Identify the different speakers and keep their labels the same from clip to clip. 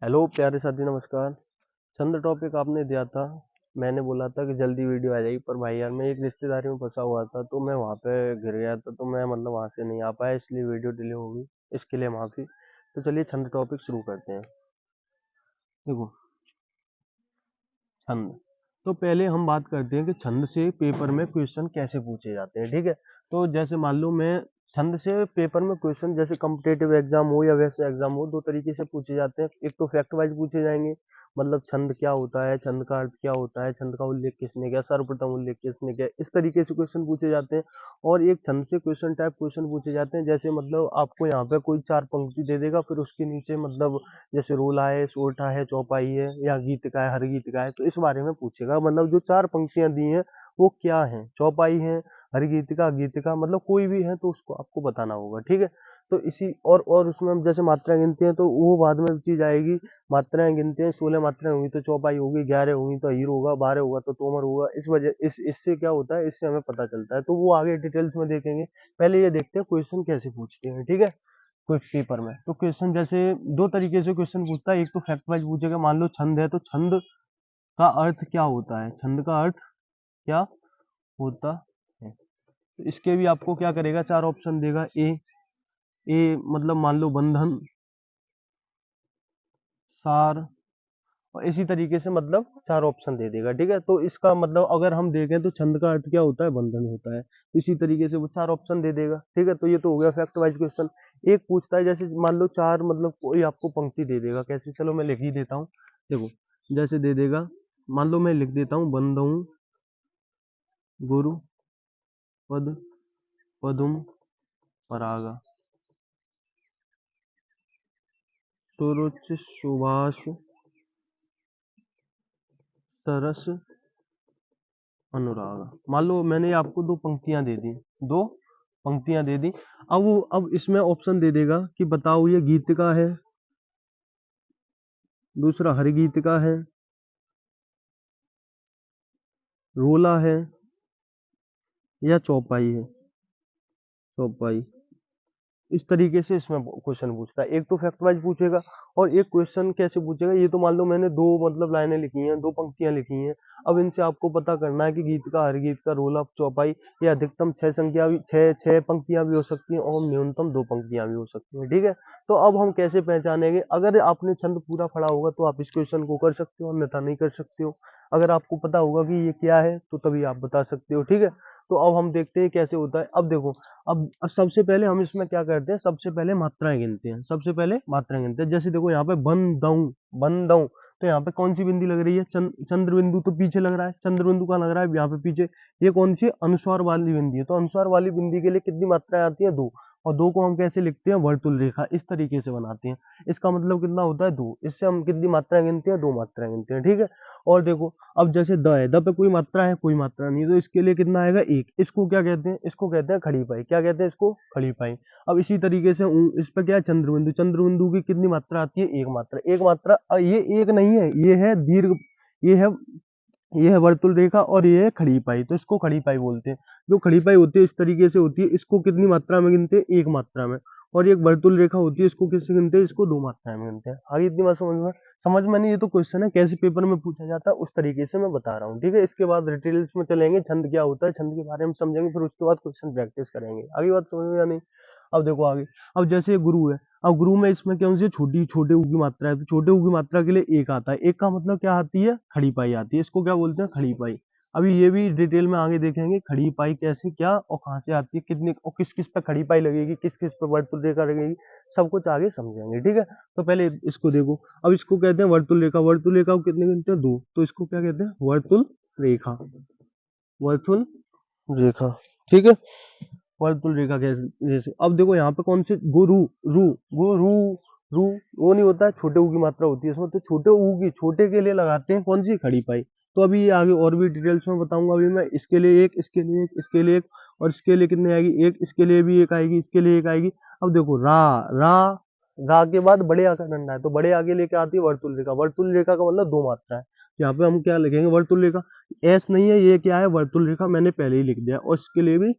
Speaker 1: Hello प्यारे साथी, नमस्कार। छंद टॉपिक आपने दिया था। मैंने बोला था कि जल्दी वीडियो आ जाएगी, पर भाई यार मैं एक रिश्तेदारी में फंसा हुआ था, तो मैं वहाँ पे गिर गया था, तो मैं मतलब वहाँ से नहीं आ पाया, इसलिए वीडियो डिले हो गई। इसके लिए माफ़ी। तो चलिए छंद टॉपिक शुरू करते हैं। देखो, छंद। तो पहले हम बात करते हैं कि छंद से पेपर में क्वेश्चन कैसे पूछे जाते हैं, ठीक है। तो जैसे मान लो मैं छंद से पेपर में क्वेश्चन, जैसे कम्पिटेटिव एग्जाम हो या वैसे एग्जाम हो, दो तरीके से पूछे जाते हैं। एक तो फैक्ट वाइज पूछे जाएंगे, मतलब छंद क्या होता है, छंद का अर्थ क्या होता है, छंद का उल्लेख किसने किया, सर्वप्रथम उल्लेख किसने किया, इस तरीके से क्वेश्चन पूछे जाते हैं। और एक छंद से क्वेश्चन टाइप क्वेश्चन पूछे जाते हैं, जैसे मतलब आपको यहाँ पे कोई चार पंक्ति दे देगा, फिर उसके नीचे मतलब जैसे रोला है, सोरठा है, चौपाई है, या गीत का है, हर गीत का है, तो इस बारे में पूछेगा। मतलब जो चार पंक्तियां दी हैं वो क्या है, चौपाई है, हर गीत का, गीत का, मतलब कोई भी है तो उसको आपको बताना होगा, ठीक है। तो इसी और उसमें हम जैसे मात्राएं गिनते हैं तो वो बाद में चीज आएगी। मात्राएं गिनते हैं, 16 मात्राएं होंगी तो चौपाई होगी, 11 होंगी तो हीर होगा, 12 होगा तो तोमर होगा। इस वजह इससे क्या होता है, इससे हमें पता चलता है, तो वो आगे डिटेल्स में देखेंगे। पहले ये देखते हैं क्वेश्चन कैसे पूछते हैं, ठीक है। कोई पेपर में तो क्वेश्चन जैसे दो तरीके से क्वेश्चन पूछता है। एक तो फैक्ट वाइज पूछेगा, मान लो छंद है तो छंद का अर्थ क्या होता है, छंद का अर्थ क्या होता है। तो इसके भी आपको क्या करेगा, चार ऑप्शन देगा। ए मतलब मान लो बंधन, सार, और इसी तरीके से मतलब चार ऑप्शन दे देगा, ठीक है। तो इसका मतलब अगर हम देखें तो छंद का अर्थ क्या होता है, बंधन होता है, तो इसी तरीके से वो चार ऑप्शन दे देगा, ठीक है। तो ये तो हो गया फैक्ट वाइज क्वेश्चन। एक पूछता है जैसे मान लो चार, मतलब कोई आपको पंक्ति दे देगा, कैसे, चलो मैं लिख ही देता हूँ। देखो, जैसे दे देगा, मान लो मैं लिख देता हूँ, बंधुं गुरु पद पदुम परागा, सुरुचि सुभाष तरस अनुराग। मान लो मैंने आपको दो पंक्तियां दे दी, दो पंक्तियां दे दी। अब इसमें ऑप्शन दे देगा कि बताओ ये गीत का है, दूसरा हर गीत का है, रोला है, या चौपाई है, चौपाई। इस तरीके से इसमें क्वेश्चन पूछता है। एक तो फैक्ट वाइज पूछेगा, और एक क्वेश्चन कैसे पूछेगा, ये तो मान लो मैंने दो मतलब लाइनें लिखी हैं, दो पंक्तियां लिखी हैं। अब इनसे आपको पता करना है कि गीत का, हर गीत का, रोला, चौपाई, ये अधिकतम छह संख्या भी, छह पंक्तियां भी हो सकती हैं, और न्यूनतम दो पंक्तियां भी हो सकती हैं, ठीक है। तो अब हम कैसे पहचानेंगे, अगर आपने छंद पूरा पढ़ा होगा तो आप इस क्वेश्चन को कर सकते हो, अन्यथा नहीं कर सकते हो। अगर आपको पता होगा कि ये क्या है तो तभी आप बता सकते हो, ठीक है। तो अब हम देखते हैं कैसे होता है। अब देखो, अब सबसे पहले हम इसमें क्या करते हैं, सबसे पहले मात्राएं गिनते हैं, सबसे पहले मात्राएं गिनते हैं। जैसे देखो यहाँ पे बंदऊ, बंदऊ, तो यहाँ पे कौन सी बिंदी लग रही है, चंद्र बिंदु तो पीछे लग रहा है, चंद्र बिंदु का लग रहा है यहाँ पे पीछे। ये कौन सी अनुस्वार वाली बिंदी है, तो अनुस्वार वाली बिंदी के लिए कितनी मात्राएं आती है, दो। और दो को हम कैसे लिखते हैं, वर्तुल रेखा, इस तरीके से बनाते हैं। इसका मतलब कितना होता है, दो। इससे हम कितनी मात्राएं गिनते हैं, दो मात्राएं गिनते हैं, ठीक है। और देखो, अब जैसे द है, द पे कोई मात्रा है, कोई मात्रा नहीं है, तो इसके लिए कितना आएगा, एक। इसको क्या कहते हैं, इसको कहते हैं खड़ी पाई। क्या कहते हैं इसको, खड़ी पाई। अब इसी तरीके से इस पे क्या है, चंद्रबिंदु, चंद्रबिंदु की कितनी मात्रा आती है, एक मात्रा, एक मात्रा। ये एक नहीं है, ये है दीर्घ, ये है ये है वर्तुल रेखा, और ये है खड़ी पाई, तो इसको खड़ी पाई बोलते हैं। जो खड़ी पाई होती है इस तरीके से होती है, इसको कितनी मात्रा में गिनते हैं, एक मात्रा में। और एक वर्तुल रेखा होती है, इसको किससे गिनते हैं, इसको दो मात्रा में गिनते हैं। आगे इतनी बात समझ में नहीं, ये तो क्वेश्चन है कैसे पेपर में पूछा जाता है, उस तरीके से मैं बता रहा हूँ, ठीक है। इसके बाद डिटेल्स में चलेंगे, छंद क्या होता है, छंद के बारे में समझेंगे, फिर उसके बाद क्वेश्चन प्रैक्टिस करेंगे। आगे बात समझ में या नहीं। अब देखो आगे, अब जैसे गुरु है, अब गुरु में इसमें क्या होती है, छोटे ऊ की मात्रा है, तो छोटे ऊ की मात्रा के लिए एक आता है। एक का मतलब क्या आती है, खड़ी पाई आती है, इसको क्या बोलते हैं, खड़ी पाई। अभी ये भी डिटेल में आगे देखेंगे, खड़ी पाई कैसे, क्या और कहाँ से आती है, कितनी और किस किस पे खड़ी पाई लगेगी, किस किस पे वर्तुल रेखा लगेगी, सब कुछ आगे समझेंगे, ठीक है। तो पहले इसको देखो, अब इसको कहते हैं वर्तुल रेखा। वर्तुल रेखा को कितने गिनते हैं, दो, तो इसको क्या कहते हैं, वर्तुल रेखा, वर्तुल रेखा, ठीक है। वर्तुल रेखा कैसे, जैसे अब देखो यहाँ पे कौन से, गुरु, रू, गुरु, रू, वो नहीं होता है, छोटे ऊ की मात्रा होती है इसमें, तो छोटे ऊ की, छोटे के लिए लगाते हैं कौन सी, खड़ी पाई। तो अभी ये आगे और भी डिटेल्स में बताऊंगा। अभी मैं इसके लिए एक, इसके लिए एक, इसके लिए एक, और इसके लिए कितने आएगी, एक, इसके लिए भी एक आएगी, इसके लिए एक आएगी। अब देखो, रा, रा, रा के बाद बड़े आ का डंडा है, तो बड़े आगे लेके आती है वर्तुल रेखा। वर्तुल रेखा का मतलब दो मात्रा है, तो यहाँ पे हम क्या लिखेंगे, वर्तुल रेखा। एस नहीं है, ये क्या है, वर्तुल रेखा, मैंने पहले ही लिख दिया। और इसके लिए भी,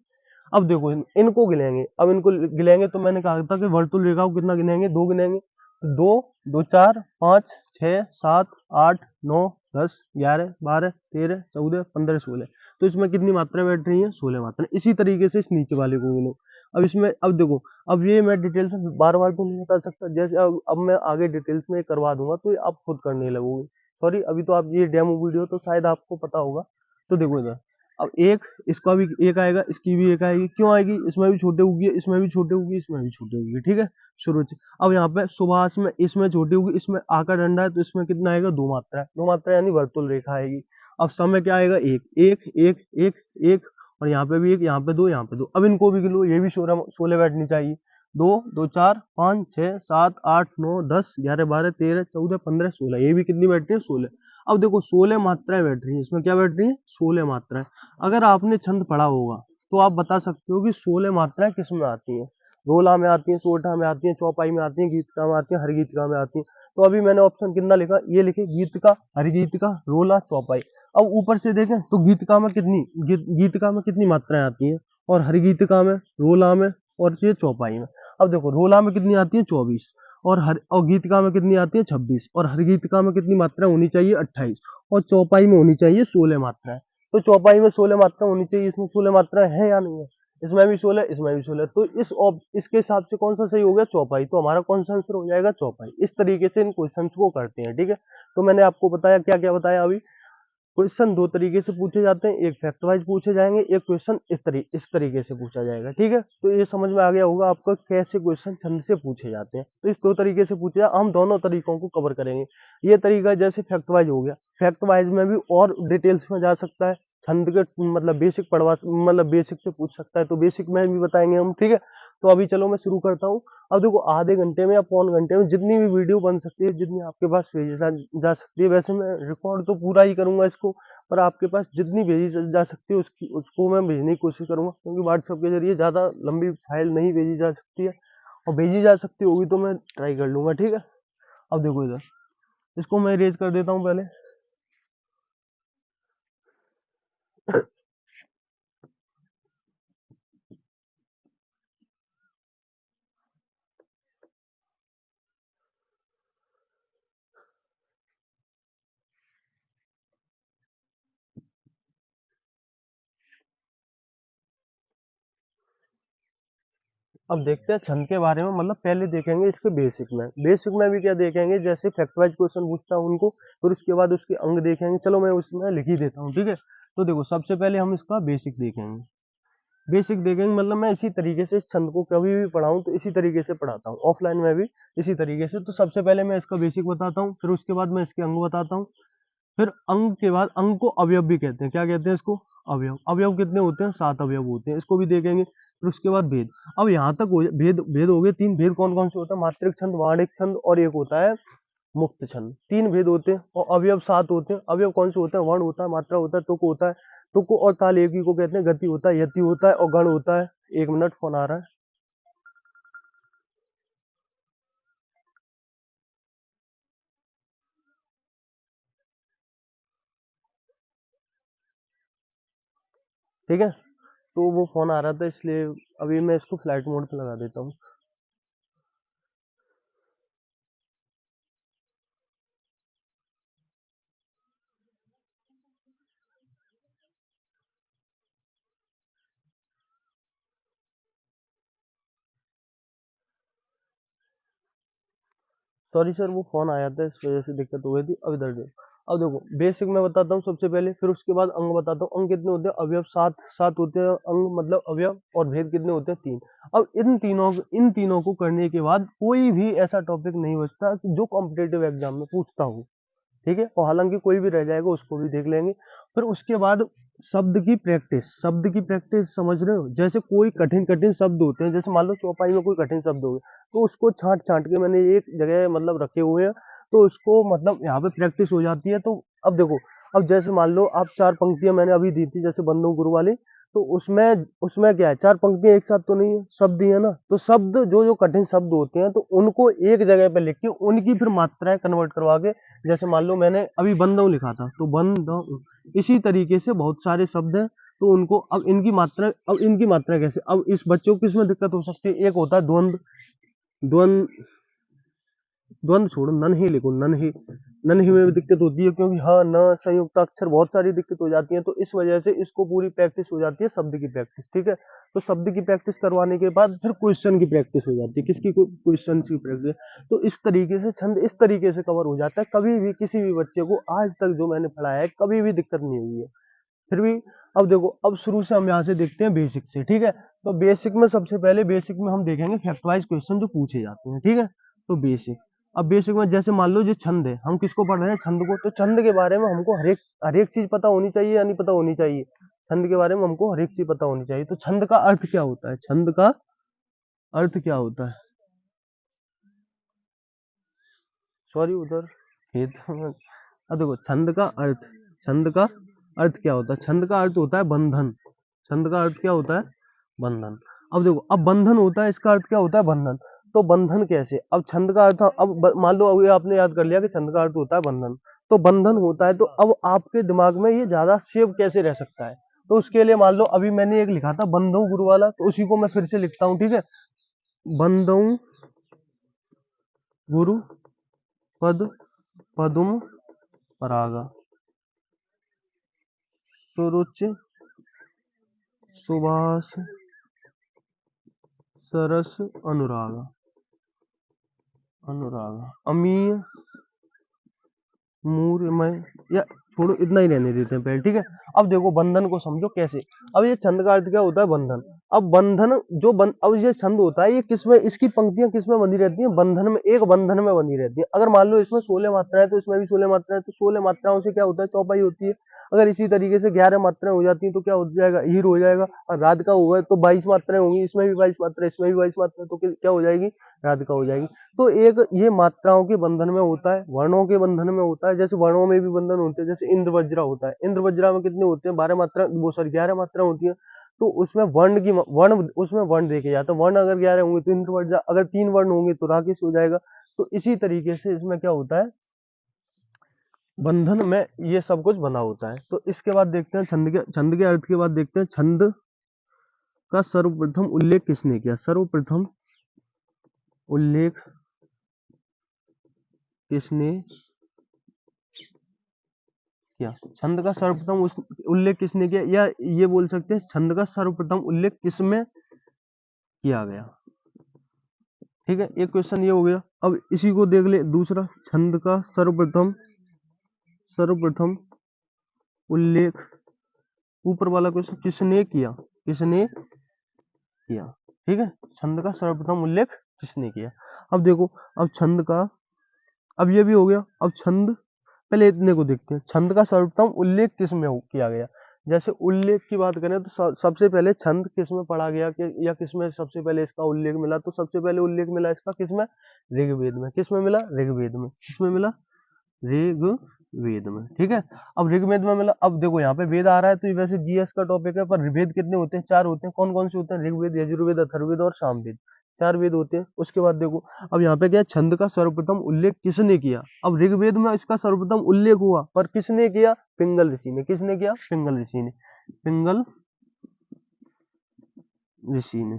Speaker 1: अब देखो इनको गिनेंगे। अब इनको गिनेंगे तो मैंने कहा था कि वर्तुल रेखा को कितना गिनेंगे, दो गिनेंगे, तो दो 2 4 5 6 7 8 9 10 11 12 13 14 15 16। तो इसमें कितनी मात्रा बैठ रही है? 16 मात्रा। इसी तरीके से इस नीचे वाले को गिनो। अब इसमें अब देखो, अब ये मैं डिटेल्स में बार बार तो नहीं बता सकता, जैसे अब मैं आगे डिटेल्स में करवा दूंगा तो ये आप खुद करने लगोगे। सॉरी, अभी तो आप ये डेमो वीडियो तो शायद आपको पता होगा। तो देखो इधर, अब एक इसका भी एक आएगा, इसकी भी एक आएगी। क्यों आएगी? इसमें भी छोटे होगी, इसमें भी छोटे होगी, इसमें भी छोटे होगी। ठीक है, शुरू से। अब यहाँ पे सुभाष में इसमें छोटी होगी, इसमें आका डंडा है तो इसमें कितना आएगा? 2 मात्रा है। 2 मात्रा यानी वर्तुल रेखा आएगी। अब समय क्या आएगा? एक एक एक एक एक, और यहाँ पे भी एक, यहाँ पे 2, यहाँ पे 2। अब इनको भी गिनो, ये भी 16 बैठनी चाहिए। 2 2 4 5 6 7 8 9 10 11 12 13 14 15 16। ये भी कितनी बैठ रही है? 16। अब देखो 16 मात्राएं बैठ रही है इसमें। क्या बैठ रही है? 16 मात्राएं। अगर आपने छंद पढ़ा होगा तो आप बता सकते हो कि 16 मात्राएं किस में आती हैं। रोला में आती हैं, सोरठा में आती हैं, चौपाई में आती हैं, गीतका में आती हैं, हरगीतका में आती हैं। तो अभी मैंने ऑप्शन कितना लिखा? ये लिखे, गीतका, हरगीतका, रोला, चौपाई। अब ऊपर से देखें तो गीतका में कितनी गीतका में कितनी मात्राएं आती हैं, और हरगीतका में, रोला में, और ये चौपाई में। अब देखो रोला में कितनी आती है? 24। और गीतका में कितनी आती है? 26। और हरगीतका में कितनी मात्रा होनी चाहिए? 28। और चौपाई में होनी चाहिए 16 मात्राएं। तो चौपाई में 16 मात्रा होनी चाहिए, इसमें 16 मात्रा है या नहीं है? इसमें भी 16, इसमें भी 16। तो इसके हिसाब से कौन सा सही हो गया? चौपाई। तो हमारा कौन सा आंसर हो जाएगा? चौपाई। इस तरीके से इन क्वेश्चंस को करते हैं। ठीक है, तो मैंने आपको बताया, क्या क्या बताया अभी। क्वेश्चन दो तरीके से पूछे जाते हैं, एक फैक्ट वाइज पूछे जाएंगे, एक क्वेश्चन इस तरीके से पूछा जाएगा। ठीक है, तो ये समझ में आ गया होगा आपको कैसे क्वेश्चन छंद से पूछे जाते हैं। तो इस दो तरीके से पूछे जाए, हम दोनों तरीकों को कवर करेंगे। ये तरीका जैसे फैक्ट वाइज हो गया, फैक्ट वाइज में भी और डिटेल्स में जा सकता है। छंद के मतलब बेसिक मतलब बेसिक से पूछ सकता है, तो बेसिक में भी बताएंगे हम। ठीक है, तो अभी चलो मैं शुरू करता हूँ। अब देखो, आधे घंटे में या पौन घंटे में जितनी भी वीडियो बन सकती है, जितनी आपके पास भेजी जा सकती है, वैसे मैं रिकॉर्ड तो पूरा ही करूंगा इसको, पर आपके पास जितनी भेजी जा सकती है उसको मैं भेजने की कोशिश करूंगा, क्योंकि व्हाट्सएप के जरिए ज़्यादा लंबी फाइल नहीं भेजी जा सकती है, और भेजी जा सकती होगी तो मैं ट्राई कर लूंगा। ठीक है, अब देखो इधर, इसको मैं इरेज कर देता हूँ पहले। अब देखते हैं छंद के बारे में, मतलब पहले देखेंगे इसके बेसिक में भी क्या देखेंगे, जैसे फैक्ट वाइज क्वेश्चन पूछता है उनको, फिर उसके बाद उसके अंग देखेंगे। चलो मैं उसमें लिख ही देता हूँ। ठीक है, तो देखो सबसे पहले हम इसका बेसिक देखेंगे। बेसिक देखेंगे मतलब मैं इसी तरीके से इस छंद को कभी भी पढ़ाऊं तो इसी तरीके से पढ़ाता हूँ, ऑफलाइन में भी इसी तरीके से। तो सबसे पहले मैं इसका बेसिक बताता हूँ, फिर उसके बाद मैं इसके अंग बताता हूँ, फिर अंग के बाद, अंग को अवयव भी कहते हैं। क्या कहते हैं इसको? अवयव। अवयव कितने होते हैं? 7 अवयव होते हैं, इसको भी देखेंगे। फिर उसके बाद भेद। अब यहाँ तक भेद भेद हो गए। 3 भेद कौन कौन से होते हैं? मात्रिक छंद, वाणिक छंद, और एक होता है मुक्त छंद। 3 भेद होते हैं, और अवयव 7 होते हैं। अवयव कौन से होते हैं? वर्ण होता है, मात्रा होता है, तुक होता है। तुक और ताल एक ही को कहते हैं। गति होता है, यति होता है, और गण होता है। 1 मिनट, फोन आ रहा है। ठीक है, तो वो फोन आ रहा था, इसलिए अभी मैं इसको फ्लाइट मोड पे लगा देता हूँ। सॉरी सर, वो फोन आया था, इस वजह से दिक्कत हो गई थी। अब इधर देखो, अब देखो बेसिक में बताता हूँ सबसे पहले, फिर उसके बाद अंग बताता हूँ। अंग कितने होते हैं? अवयव 7 7 होते हैं अंग, मतलब अवयव। और भेद कितने होते हैं? 3। अब इन तीनों को करने के बाद कोई भी ऐसा टॉपिक नहीं बचता कि जो कॉम्पिटेटिव एग्जाम में पूछता हो। ठीक है, और हालांकि कोई भी रह जाएगा उसको भी देख लेंगे। फिर उसके बाद शब्द की प्रैक्टिस समझ रहे हो? जैसे कोई कठिन कठिन शब्द होते हैं, जैसे मान लो चौपाई में कोई कठिन शब्द हो गया, तो उसको छांट छांट के मैंने एक जगह मतलब रखे हुए हैं, तो उसको मतलब यहाँ पे प्रैक्टिस हो जाती है। तो अब देखो, अब जैसे मान लो आप 4 पंक्तियां मैंने अभी दी थी, जैसे बंदो गुरु वाली, तो उसमें उसमें क्या है? 4 पंक्तियां एक साथ तो नहीं है, शब्द ही है ना। तो शब्द जो जो कठिन शब्द होते हैं, तो उनको एक जगह पे लिख के उनकी फिर मात्राएं कन्वर्ट करवा के, जैसे मान लो मैंने अभी बंदो लिखा था, तो बंदो, इसी तरीके से बहुत सारे शब्द हैं। तो उनको अब इनकी मात्रा कैसे? अब इस बच्चों को किसमें दिक्कत हो सकती है? एक होता है द्वंद। द्वंद द्वंद्व छोड़ो, नन ही लिखो, नन ही। नन ही में भी दिक्कत होती है क्योंकि हाँ न संयुक्त अक्षर बहुत सारी दिक्कत हो जाती है, तो इस वजह से इसको पूरी प्रैक्टिस हो जाती है, शब्द की प्रैक्टिस, ठीक है। तो शब्द की प्रैक्टिस करवाने के बाद फिर क्वेश्चन की प्रैक्टिस हो जाती है, किसकी? क्वेश्चन की प्रैक्टिस। तो इस तरीके से छंद इस तरीके से कवर हो जाता है, कभी भी किसी भी बच्चे को आज तक जो मैंने पढ़ाया है कभी भी दिक्कत नहीं हुई है। फिर भी अब देखो, अब शुरू से हम यहाँ से देखते हैं बेसिक से, ठीक है। तो बेसिक में सबसे पहले बेसिक में हम देखेंगे फैक्ट वाइज क्वेश्चन जो पूछे जाते हैं, ठीक है। तो बेसिक, अब बेसिक में जैसे मान लो जो छंद है, हम किसको पढ़ रहे हैं? छंद को। तो छंद के बारे में हमको हर एक चीज पता होनी चाहिए या नहीं पता होनी चाहिए? छंद के बारे में हमको हर एक चीज पता होनी चाहिए। तो छंद का अर्थ क्या होता है? छंद का अर्थ क्या होता है? सॉरी उधर खेत में। अब देखो छंद का अर्थ, छंद का अर्थ क्या होता है? छंद का अर्थ होता है बंधन। छंद का अर्थ क्या होता है? बंधन। अब देखो, अब बंधन होता है, इसका अर्थ क्या होता है? बंधन। तो बंधन कैसे? अब छंद का अर्थ, अब मान लो अभी आपने याद कर लिया कि छंद का अर्थ होता है बंधन, तो बंधन होता है, तो अब आपके दिमाग में ये ज्यादा सेव कैसे रह सकता है? तो उसके लिए मान लो अभी मैंने एक लिखा था बंधु गुरु वाला, तो उसी को मैं फिर से लिखता हूँ, ठीक है। बंधु गुरु पद पदुम परागा सुरुचि सुभाष सरस अनुराग अनुराग अमीय मूर्यमय, या छोड़ो इतना ही रहने देते हैं पहले, ठीक है। अब देखो बंधन को समझो कैसे। अब ये छंद का अर्थ क्या होता है? बंधन। अब बंधन अब ये छंद होता है, ये किसमें, इसकी पंक्तियां किसमें बंधी रहती हैं? बंधन में, एक बंधन में बंधी रहती है। अगर मान लो इसमें 16 मात्राएं तो इसमें भी 16 मात्राएं, तो 16 मात्राओं से क्या होता है? चौपाई होती है। अगर इसी तरीके से 11 मात्राएं हो जाती हैं तो क्या हो जाएगा? हीर हो जाएगा। और राधिका होगा तो 22 मात्राएं होंगी, इसमें भी 22 मात्राएं, इसमें भी 22 मात्राएं, तो क्या हो जाएगी? राधिका हो जाएगी। तो एक ये मात्राओं के बंधन में होता है, वर्णों के बंधन में होता है। जैसे वर्णों में भी बंधन होते हैं, जैसे इंद्र वज्रा होता है। इंद्र वज्रा में कितने होते हैं? 12 मात्रा, वो सॉरी 11 मात्रा होती है। तो उसमें वर्ण उसमें वर्ण देखे जाते हैं। वर्ण अगर 11 होंगे तो इंद्र वज्रा, अगर 3 वर्ण होंगे तो राकेश हो जाएगा। तो इसी तरीके से इसमें क्या होता है? बंधन में ये सब कुछ बना होता है। तो इसके बाद देखते हैं छंद के अर्थ के बाद देखते हैं छंद का सर्वप्रथम उल्लेख किसने किया? सर्वप्रथम उल्लेख किसने किया? छंद का सर्वप्रथम उल्लेख किसने किया, या ये बोल सकते हैं छंद का सर्वप्रथम उल्लेख किसमें किया गया? ठीक है, एक क्वेश्चन ये हो गया। अब इसी को देख ले दूसरा, छंद का सर्वप्रथम उल्लेख, ऊपर वाला क्वेश्चन किसने किया? किसने किया? ठीक है, छंद का सर्वप्रथम उल्लेख किसने किया? अब देखो, अब छंद का, अब ये भी हो गया। अब छंद, पहले इतने को देखते हैं, छंद का सर्वप्रथम उल्लेख किस में किया गया? जैसे उल्लेख की बात करें तो सबसे पहले छंद किस में पढ़ा गया कि या किस में सबसे पहले इसका उल्लेख मिला? तो सबसे पहले उल्लेख मिला इसका किस में? ऋग्वेद में। किस में मिला? ऋग्वेद में। किस में मिला? ऋग्वेद में। ठीक है, अब ऋग्वेद में मिला। अब देखो यहाँ पे वेद आ रहा है, तो ये वैसे जीएस का टॉपिक है, पर वेद कितने होते हैं? 4 होते हैं। कौन कौन से होते हैं? ऋग्वेद, यजुर्वेद, अथर्ववेद और सामवेद। 4 वेद होते हैं। उसके बाद देखो, अब यहाँ पे क्या है? छंद का सर्वप्रथम उल्लेख किसने किया? अब ऋग्वेद में इसका सर्वप्रथम उल्लेख हुआ, पर किसने किया? पिंगल ऋषि ने। किसने किया? पिंगल ऋषि ने। पिंगल ऋषि ने।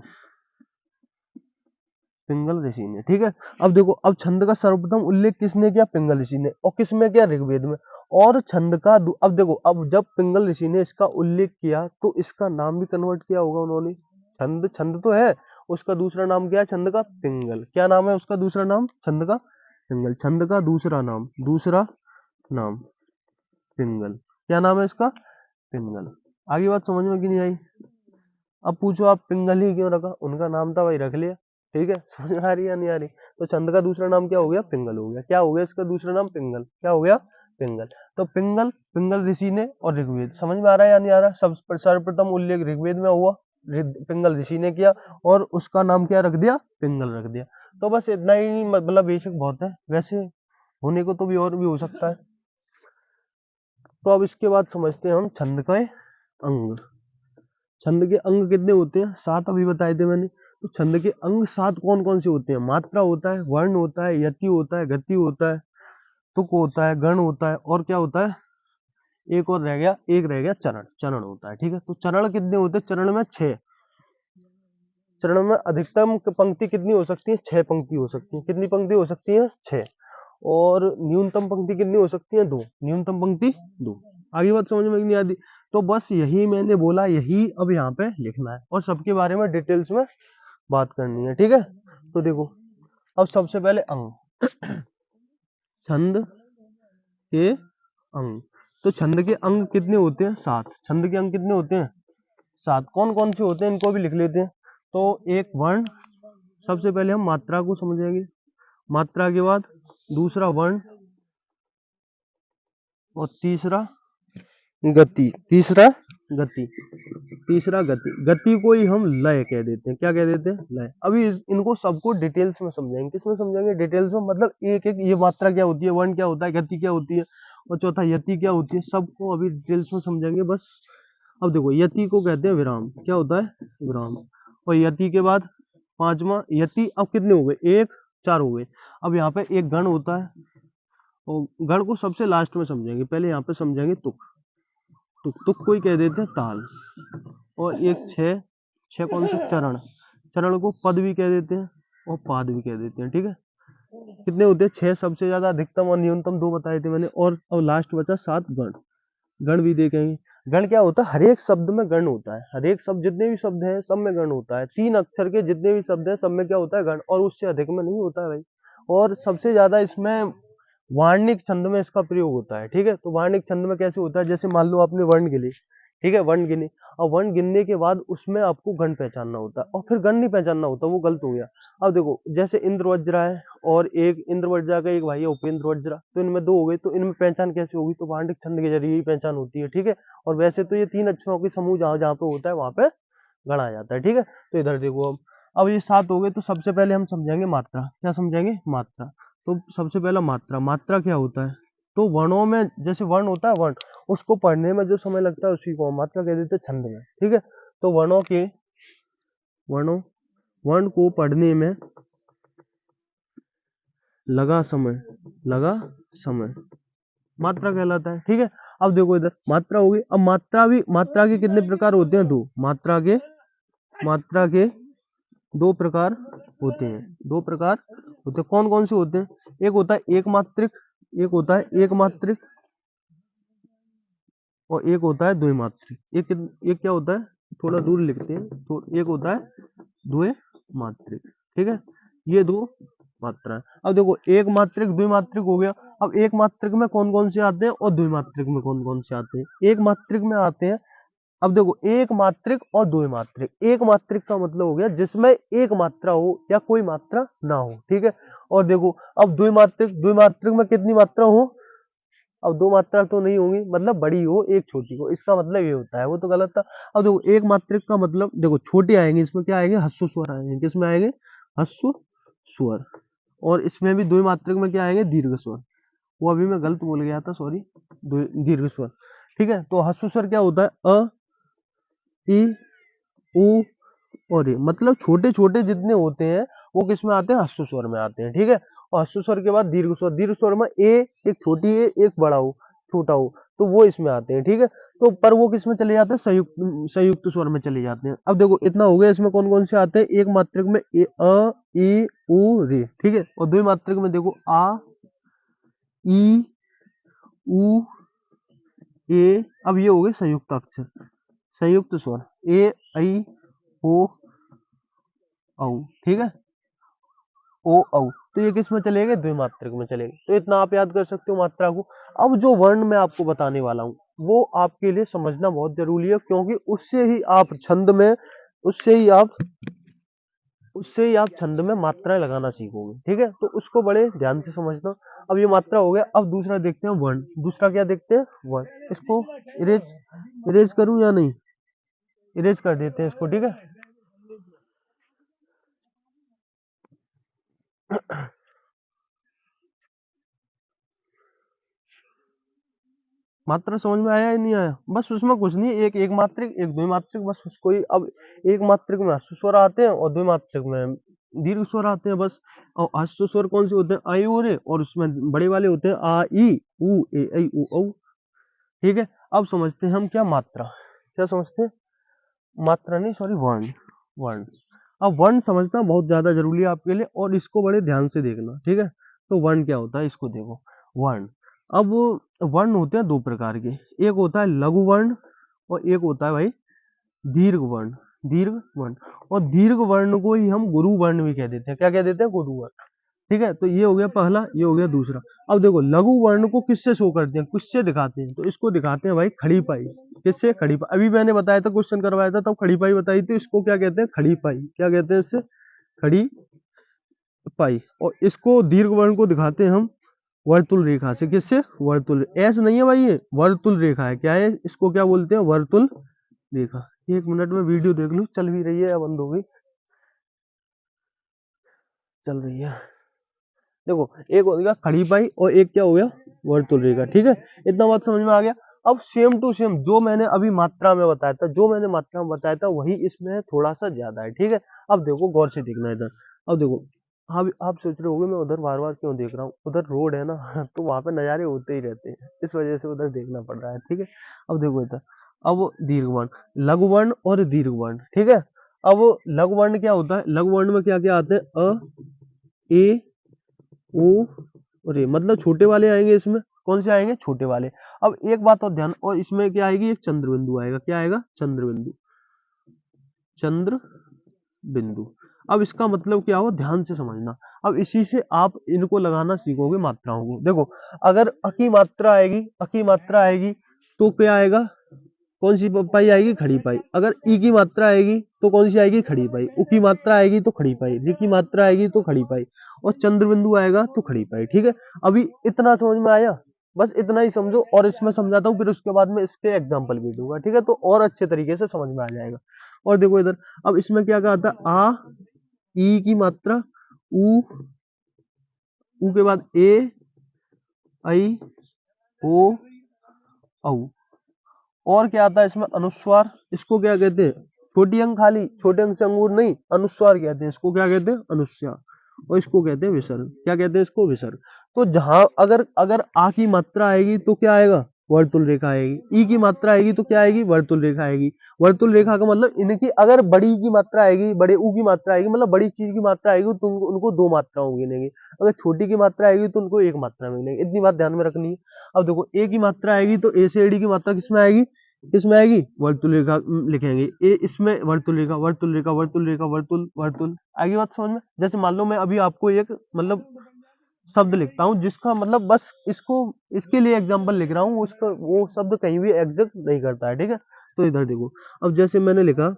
Speaker 1: पिंगल ऋषि ने। ठीक है, अब देखो, अब छंद का सर्वप्रथम उल्लेख किसने किया? पिंगल ऋषि ने। और किसमें किया? ऋग्वेद में। और छंद का अब देखो, अब जब पिंगल ऋषि ने इसका उल्लेख किया तो इसका नाम भी कन्वर्ट किया होगा उन्होंने। छंद छंद तो है, उसका दूसरा नाम क्या है? छंद का पिंगल। क्या नाम है उसका दूसरा नाम? छंद का पिंगल। छंद का दूसरा नाम, दूसरा नाम पिंगल। क्या नाम है इसका? पिंगल। आगे बात समझ में कि नहीं आई? अब पूछो आप पिंगल ही क्यों रखा? उनका नाम था, वही रख लिया। ठीक है, समझ में आ रही है या नहीं आ रही? तो छंद का दूसरा नाम क्या हो गया? पिंगल हो गया। क्या हो गया इसका दूसरा नाम? पिंगल। क्या हो गया? पिंगल। तो पिंगल, पिंगल ऋषि ने और ऋग्वेद। समझ में आ रहा है या नहीं आ रहा? सब सर्वप्रथम उल्लेख ऋग्वेद में हुआ, पिंगल ऋषि ने किया, और उसका नाम क्या रख दिया? पिंगल रख दिया। तो बस इतना ही, मतलब बेशक बहुत है, वैसे होने को तो भी और भी हो सकता है। तो अब इसके बाद समझते हैं हम छंद के अंग। छंद के अंग कितने होते हैं? 7 अभी बताए थे मैंने। तो छंद के अंग 7 कौन कौन से होते हैं? मात्रा होता है, वर्ण होता है, यति होता है, गति होता है, तुक होता है, गण होता है, और क्या होता है? एक और रह गया, एक रह गया चरण। चरण होता है। ठीक है, तो चरण कितने होते हैं? चरण में 6। चरण में अधिकतम पंक्ति कितनी हो सकती है? 6 पंक्ति हो सकती है। कितनी पंक्ति हो सकती है? 6। और न्यूनतम पंक्ति कितनी हो सकती है? 2। न्यूनतम पंक्ति 2। आगे बात समझ में नहीं आती? तो बस यही मैंने बोला, यही अब यहाँ पे लिखना है और सबके बारे में डिटेल्स में बात करनी है, ठीक है। तो देखो, अब सबसे पहले अंग, छंद के अंग। तो छंद के अंग कितने होते हैं? 7। छंद के अंग कितने होते हैं? 7। कौन कौन से होते हैं इनको भी लिख लेते हैं। तो एक वर्ण, सबसे पहले हम मात्रा को समझेंगे, मात्रा के बाद दूसरा वर्ण और तीसरा गति। तीसरा गति, तीसरा गति। गति को ही हम लय कह देते हैं। क्या कह देते हैं? लय। अभी इनको सबको डिटेल्स में समझाएंगे। किसमें समझाएंगे? डिटेल्स में, मतलब एक एक, ये मात्रा क्या होती है, वर्ण क्या होता है, गति क्या होती है, और चौथा यति क्या होती है, सबको अभी डिटेल्स में समझाएंगे बस। अब देखो, यति को कहते हैं विराम। क्या होता है? विराम। और यति के बाद पांचवा यति। अब कितने हो गए? 1, 4 हो गए। अब यहाँ पे एक गण होता है, और गण को सबसे लास्ट में समझेंगे, पहले यहाँ पे समझेंगे तुक। तुक को ही कह देते हैं ताल। और एक 6, 6 कौन से? चरण। चरण को पद भी कह देते हैं और पाद भी कह देते हैं, ठीक है। कितने होते हैं? 6 सबसे ज्यादा, अधिकतम और न्यूनतम 2 बताए थे मैंने। और अब लास्ट बचा 7 गण। गण भी देखेंगे। गण क्या होता है? हर एक शब्द में गण होता है। हर एक शब्द, जितने भी शब्द हैं सब में गण होता है। 3 अक्षर के जितने भी शब्द हैं सब में क्या होता है? गण। और उससे अधिक में नहीं होता है भाई। और सबसे ज्यादा इसमें वार्णिक छंद में इसका प्रयोग होता है, ठीक है। तो वार्णिक छंद में कैसे होता है? जैसे मान लो आपने वर्ण गिने, ठीक है, वर्ण गिने, और वर्ण गिनने के बाद उसमें आपको गण पहचानना होता है, और फिर गण नहीं पहचानना होता, वो गलत हो गया। अब देखो, जैसे इंद्र वज्रा है, और एक इंद्र वज्रा का एक भाई है उपेंद्र वज्रा, तो इनमें 2 हो गए, तो इनमें पहचान कैसे होगी? तो वार्णिक छंद के जरिए ही पहचान होती है, ठीक है। और वैसे तो ये 3 अक्षरों के समूह जहां जहां पे होता है वहां पे गण आ जाता है, ठीक है। तो इधर देखो, अब ये 7 हो गए। तो सबसे पहले हम समझेंगे मात्रा। क्या समझेंगे? मात्रा। तो सबसे पहला मात्रा। मात्रा क्या होता है? तो वर्णों में, जैसे वर्ण होता है, वर्ण, उसको पढ़ने में जो समय लगता है उसी को हम मात्रा कह देते हैं छंद में, ठीक है। तो वर्ण को पढ़ने में लगा समय मात्रा कहलाता है, ठीक है। अब देखो, इधर मात्रा होगी। अब मात्रा के कितने प्रकार होते हैं? 2। मात्रा के 2 प्रकार होते हैं। 2 प्रकार होते हैं। कौन कौन से होते हैं? एक होता है एक मात्रिक, और एक होता है द्विमात्रिक। एक क्या होता है? थोड़ा दूर लिखते हैं। तो एक होता है द्विमात्रिक, ठीक है। ये 2 मात्रा है। अब देखो, एक मात्रिक, द्विमात्रिक हो गया। अब एक मात्रिक में कौन कौन से आते हैं और द्विमात्रिक में कौन कौन से आते हैं? एक मात्रिक में आते हैं, अब देखो, एक मात्रिक और द्विमात्रिक। एक मात्रिक का मतलब हो गया जिसमें एक मात्रा हो या कोई मात्रा ना हो, ठीक है। और देखो, अब द्विमात्रिक में कितनी मात्रा हो? अब 2 मात्रा तो नहीं होंगी, मतलब बड़ी हो एक छोटी हो, इसका मतलब ये होता है। वो तो गलत था। अब देखो, एक मात्रिक का मतलब, देखो, छोटे आएंगे, इसमें क्या आएंगे? ह्रस्व स्वर आएंगे। किसमें आएंगे? ह्रस्व स्वर। और इसमें भी द्विमात्रिक में क्या आएंगे? दीर्घ स्वर। वो अभी मैं गलत बोल गया था, सॉरी, दीर्घ स्वर, ठीक है। तो ह्रस्व स्वर क्या होता है? अ, ई, उ और ए, मतलब छोटे छोटे जितने होते हैं वो किस में आते हैं? ह्रस्व स्वर में आते हैं, ठीक है। और ह्रस्व स्वर के बाद दीर्घ स्वर। दीर्घ स्वर में ए, एक छोटी ए, एक बड़ा हो, छोटा हो, तो वो इसमें आते हैं, ठीक है। तो पर वो किस में चले जाते हैं? संयुक्त स्वर में चले जाते हैं। अब देखो, इतना हो गया। इसमें कौन कौन से आते हैं? एक मात्रक में ए, अ, ई, उ, रे, ठीक है। और द्विमात्रक में देखो, आ, ई, उ, ए। अब ये हो गए संयुक्त अक्षर, संयुक्त स्वर, ए, ऐ, ओ, औ, ठीक है। ओ, औ। तो ये किस में चले गए? द्विमात्रक में चले गए। तो इतना आप याद कर सकते हो मात्रा को। अब जो वर्ण मैं आपको बताने वाला हूँ वो आपके लिए समझना बहुत जरूरी है, क्योंकि उससे ही आप छंद में, उससे ही आप छंद में मात्राएं लगाना सीखोगे, ठीक है। तो उसको बड़े ध्यान से समझना। अब ये मात्रा हो गया। अब दूसरा देखते हैं वर्ण। दूसरा क्या देखते हैं? वर्ण। इसको इरेज करूं या नहीं? इरेज कर देते हैं इसको, ठीक है। मात्रा समझ में आया या नहीं आया? बस उसमें कुछ नहीं, एक एक मात्रिक, एक द्विमात्रिक, बस उसको ही। अब एक मात्रिक में ह्रस्व स्वर आते हैं और द्विमात्रिक में दीर्घ स्वर आते हैं, बस। और ह्रस्व स्वर कौन से होते हैं? आई और ए, और उसमें बड़े वाले होते हैं आ, ई, उ, ए, ऐ, ओ, औ, ठीक है। अब समझते हैं हम क्या? मात्रा। क्या समझते हैं? मात्रा नहीं, सॉरी, वर्ण। वर्ण। अब वर्ण समझना बहुत ज्यादा जरूरी है आपके लिए, और इसको बड़े ध्यान से देखना, ठीक है। तो वर्ण क्या होता है इसको देखो। वर्ण, अब वर्ण होते हैं दो प्रकार के, एक होता है लघु वर्ण और एक होता है भाई दीर्घ वर्ण। दीर्घ वर्ण, और दीर्घ वर्ण को ही हम गुरु वर्ण भी कह देते हैं। क्या कह देते हैं? गुरु वर्ण। ठीक है, तो ये हो गया पहला, ये हो गया दूसरा। अब देखो लघु वर्ण को किससे शो करते हैं, किससे दिखाते हैं? तो इसको दिखाते हैं भाई खड़ी पाई। किससे? खड़ी पाई। अभी मैंने बताया था, क्वेश्चन करवाया था तब खड़ी पाई बताई थी। इसको क्या कहते हैं? खड़ी पाई। क्या कहते हैं इससे? खड़ी पाई। और इसको दीर्घ वर्ण को दिखाते हैं हम वर्तुल रेखा से। किससे? वर्तुल। ऐसे नहीं है भाई, ये वर्तुल रेखा है। क्या है? इसको क्या बोलते हैं? वर्तुल रेखा। एक मिनट में वीडियो देख लूं, चल भी रही है या बंद हो गई? चल रही है। देखो, एक हो गया खड़ी पाई और एक क्या हो गया? वर्तुल रेखा। ठीक है, इतना बात समझ में आ गया। अब सेम टू सेम जो मैंने अभी मात्रा में बताया था, जो मैंने मात्रा में बताया था वही इसमें थोड़ा सा ज्यादा है। ठीक है, अब देखो गौर से देखना इधर। अब देखो, आप सोच रहे होगे मैं उधर बार बार क्यों देख रहा हूँ, उधर रोड है ना तो वहां पे नजारे होते ही रहते हैं, इस वजह से उधर देखना पड़ रहा है। ठीक है, अब देखो इधर। अब दीर्घ वर्ण, लघु वर्ण और दीर्घ वर्ण। ठीक है, अब लघु वर्ण क्या होता है? लघु वर्ण में क्या क्या आते हैं? अ, ए, ओ और ए, मतलब छोटे वाले आएंगे इसमें। कौन से आएंगे? छोटे वाले। अब एक बात और ध्यान, और इसमें क्या आएगी? एक चंद्र बिंदु आएगा। क्या आएगा? चंद्र बिंदु। चंद्र बिंदु। अब इसका मतलब क्या हो, ध्यान से समझना। अब इसी से आप इनको लगाना सीखोगे मात्राओं को। देखो, अगर अ की मात्रा आएगी, अ की मात्रा आएगी तो क्या आएगा? कौन सी पाई आएगी? खड़ी पाई। अगर ई की मात्रा आएगी तो कौन सी आएगी? खड़ी पाई। उ की मात्रा आएगी तो खड़ी पाई। री की मात्रा आएगी तो खड़ी पाई। और चंद्र बिंदु आएगा तो खड़ी पाई। ठीक है, अभी इतना समझ में आया? बस इतना ही समझो, और इसमें समझाता हूँ, फिर उसके बाद में इसके एग्जाम्पल भी दूंगा। ठीक है, तो और अच्छे तरीके से समझ में आ जाएगा। और देखो इधर, अब इसमें क्या कहा था? आ, ई की मात्रा, उ, उ के बाद ए, आई, ओ, औ। और क्या आता है इसमें? अनुस्वार। इसको क्या कहते हैं? छोटी अंक खाली, छोटे अंक से अंगूर नहीं, अनुस्वार कहते हैं इसको। क्या कहते हैं? अनुस्वार। और इसको कहते हैं विसर्ग। क्या कहते हैं इसको? विसर्ग। तो जहां अगर अगर आ की मात्रा आएगी तो क्या आएगा? वर्तुल रेखा आएगी। ई की मात्रा आएगी तो क्या आएगी? वर्तुल रेखा आएगी। वर्तुल रेखा का मतलब इनकी अगर बड़ी की मात्रा आएगी, बड़े ऊ की मात्रा आएगी, मतलब बड़ी चीज की मात्रा आएगी तो उनको दो मात्राओं में गिनेंगे। अगर छोटी की मात्रा आएगी तो उनको एक मात्रा में गिनेंगे। इतनी बात ध्यान में रखनी है। अब देखो, ए की मात्रा आएगी तो ए से एडी की मात्रा किसमें आएगी? किसमें आएगी? वर्तुल रेखा लिखेंगे। ए इसमें वर्तुल रेखा, वर्तुल रेखा, वर्तुल रेखा, वर्तुल, वर्तुल। आगे बात समझ में? जैसे मान लो मैं अभी आपको एक मतलब शब्द लिखता हूँ जिसका मतलब बस इसको, इसके लिए एग्जांपल लिख रहा हूँ, उसका वो शब्द कहीं भी एग्जिस्ट नहीं करता है। ठीक है, तो इधर देखो, अब जैसे मैंने लिखा,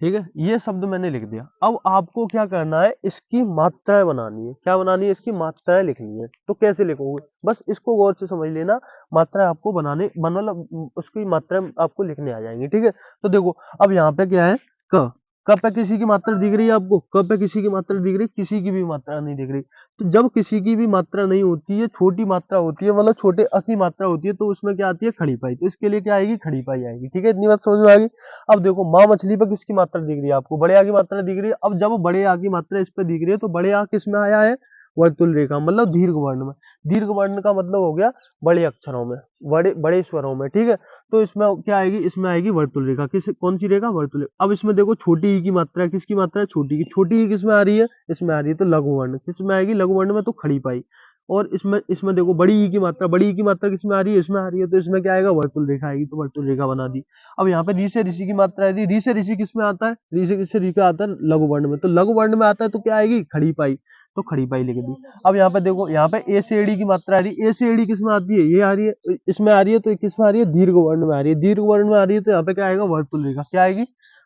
Speaker 1: ठीक है, ये शब्द मैंने लिख दिया। अब आपको क्या करना है? इसकी मात्राएं बनानी है। क्या बनानी है? इसकी मात्राएं लिखनी है। तो कैसे लिखोगे? बस इसको गौर से समझ लेना। मात्रा आपको बनाने मतलब उसकी मात्रा आपको लिखने आ जाएंगी। ठीक है, तो देखो, अब यहाँ पे क्या है? क। क पे किसी की मात्रा दिख रही है आपको? क पे किसी की मात्रा दिख रही है? किसी की भी मात्रा नहीं दिख रही। तो जब किसी की भी मात्रा नहीं होती है, छोटी मात्रा होती है, मतलब छोटे अ की मात्रा होती है, तो उसमें क्या आती है? खड़ी पाई। तो इसके लिए क्या आएगी? खड़ी पाई आएगी। ठीक है, इतनी बात समझ में आ गई। अब देखो, माँ मछली पर किसकी मात्रा दिख रही है आपको? बड़े आ की मात्रा दिख रही है। अब जब बड़े आ की मात्रा इस पे दिख रही है तो बड़े आ किस में आया है? वर्तुल रेखा, मतलब दीर्घ वर्ण में। दीर्घ वर्ण का मतलब हो गया बड़े अक्षरों में, बड़े बड़े स्वरों में। ठीक है, तो इसमें क्या आएगी? इसमें आएगी वर्तुल रेखा। किस कौन सी रेखा? वर्तुल रेखा। अब इसमें देखो, छोटी ई की मात्रा है। किसकी मात्रा है? छोटी की। छोटी ई किस में आ रही है? इसमें आ रही है। तो लघु वर्ण किस में आएगी? लघु वर्ण में, तो खड़ी पाई। और इसमें इसमें देखो, बड़ी ई की मात्रा, बड़ी ई की मात्रा किस में आ रही है? इसमें आ रही है। तो इसमें क्या आएगा? वर्तुल रेखा आएगी। तो वर्तुल रेखा बना दी। अब यहाँ पे री से ऋषि की मात्रा है। री से ऋषि किस में आता है? री से किससे ऋषि का आता है? लघु वर्ण में। तो लघु वर्ण में आता है तो क्या आएगी? खड़ी पाई। तो खड़ी पाई लिख दी। अब यहाँ पे देखो, यहाँ पे ए से एडी की मात्रा आ रही है। ए से एडी किस में आती है? ये आ रही है, इसमें आ रही है। तो किस में आ रही है? दीर्घ वर्ण में आ रही है। दीर्घ वर्ण में आ रही है तो यहाँ पे क्या आएगा? वर्तुल रेखा। क्या आएगी?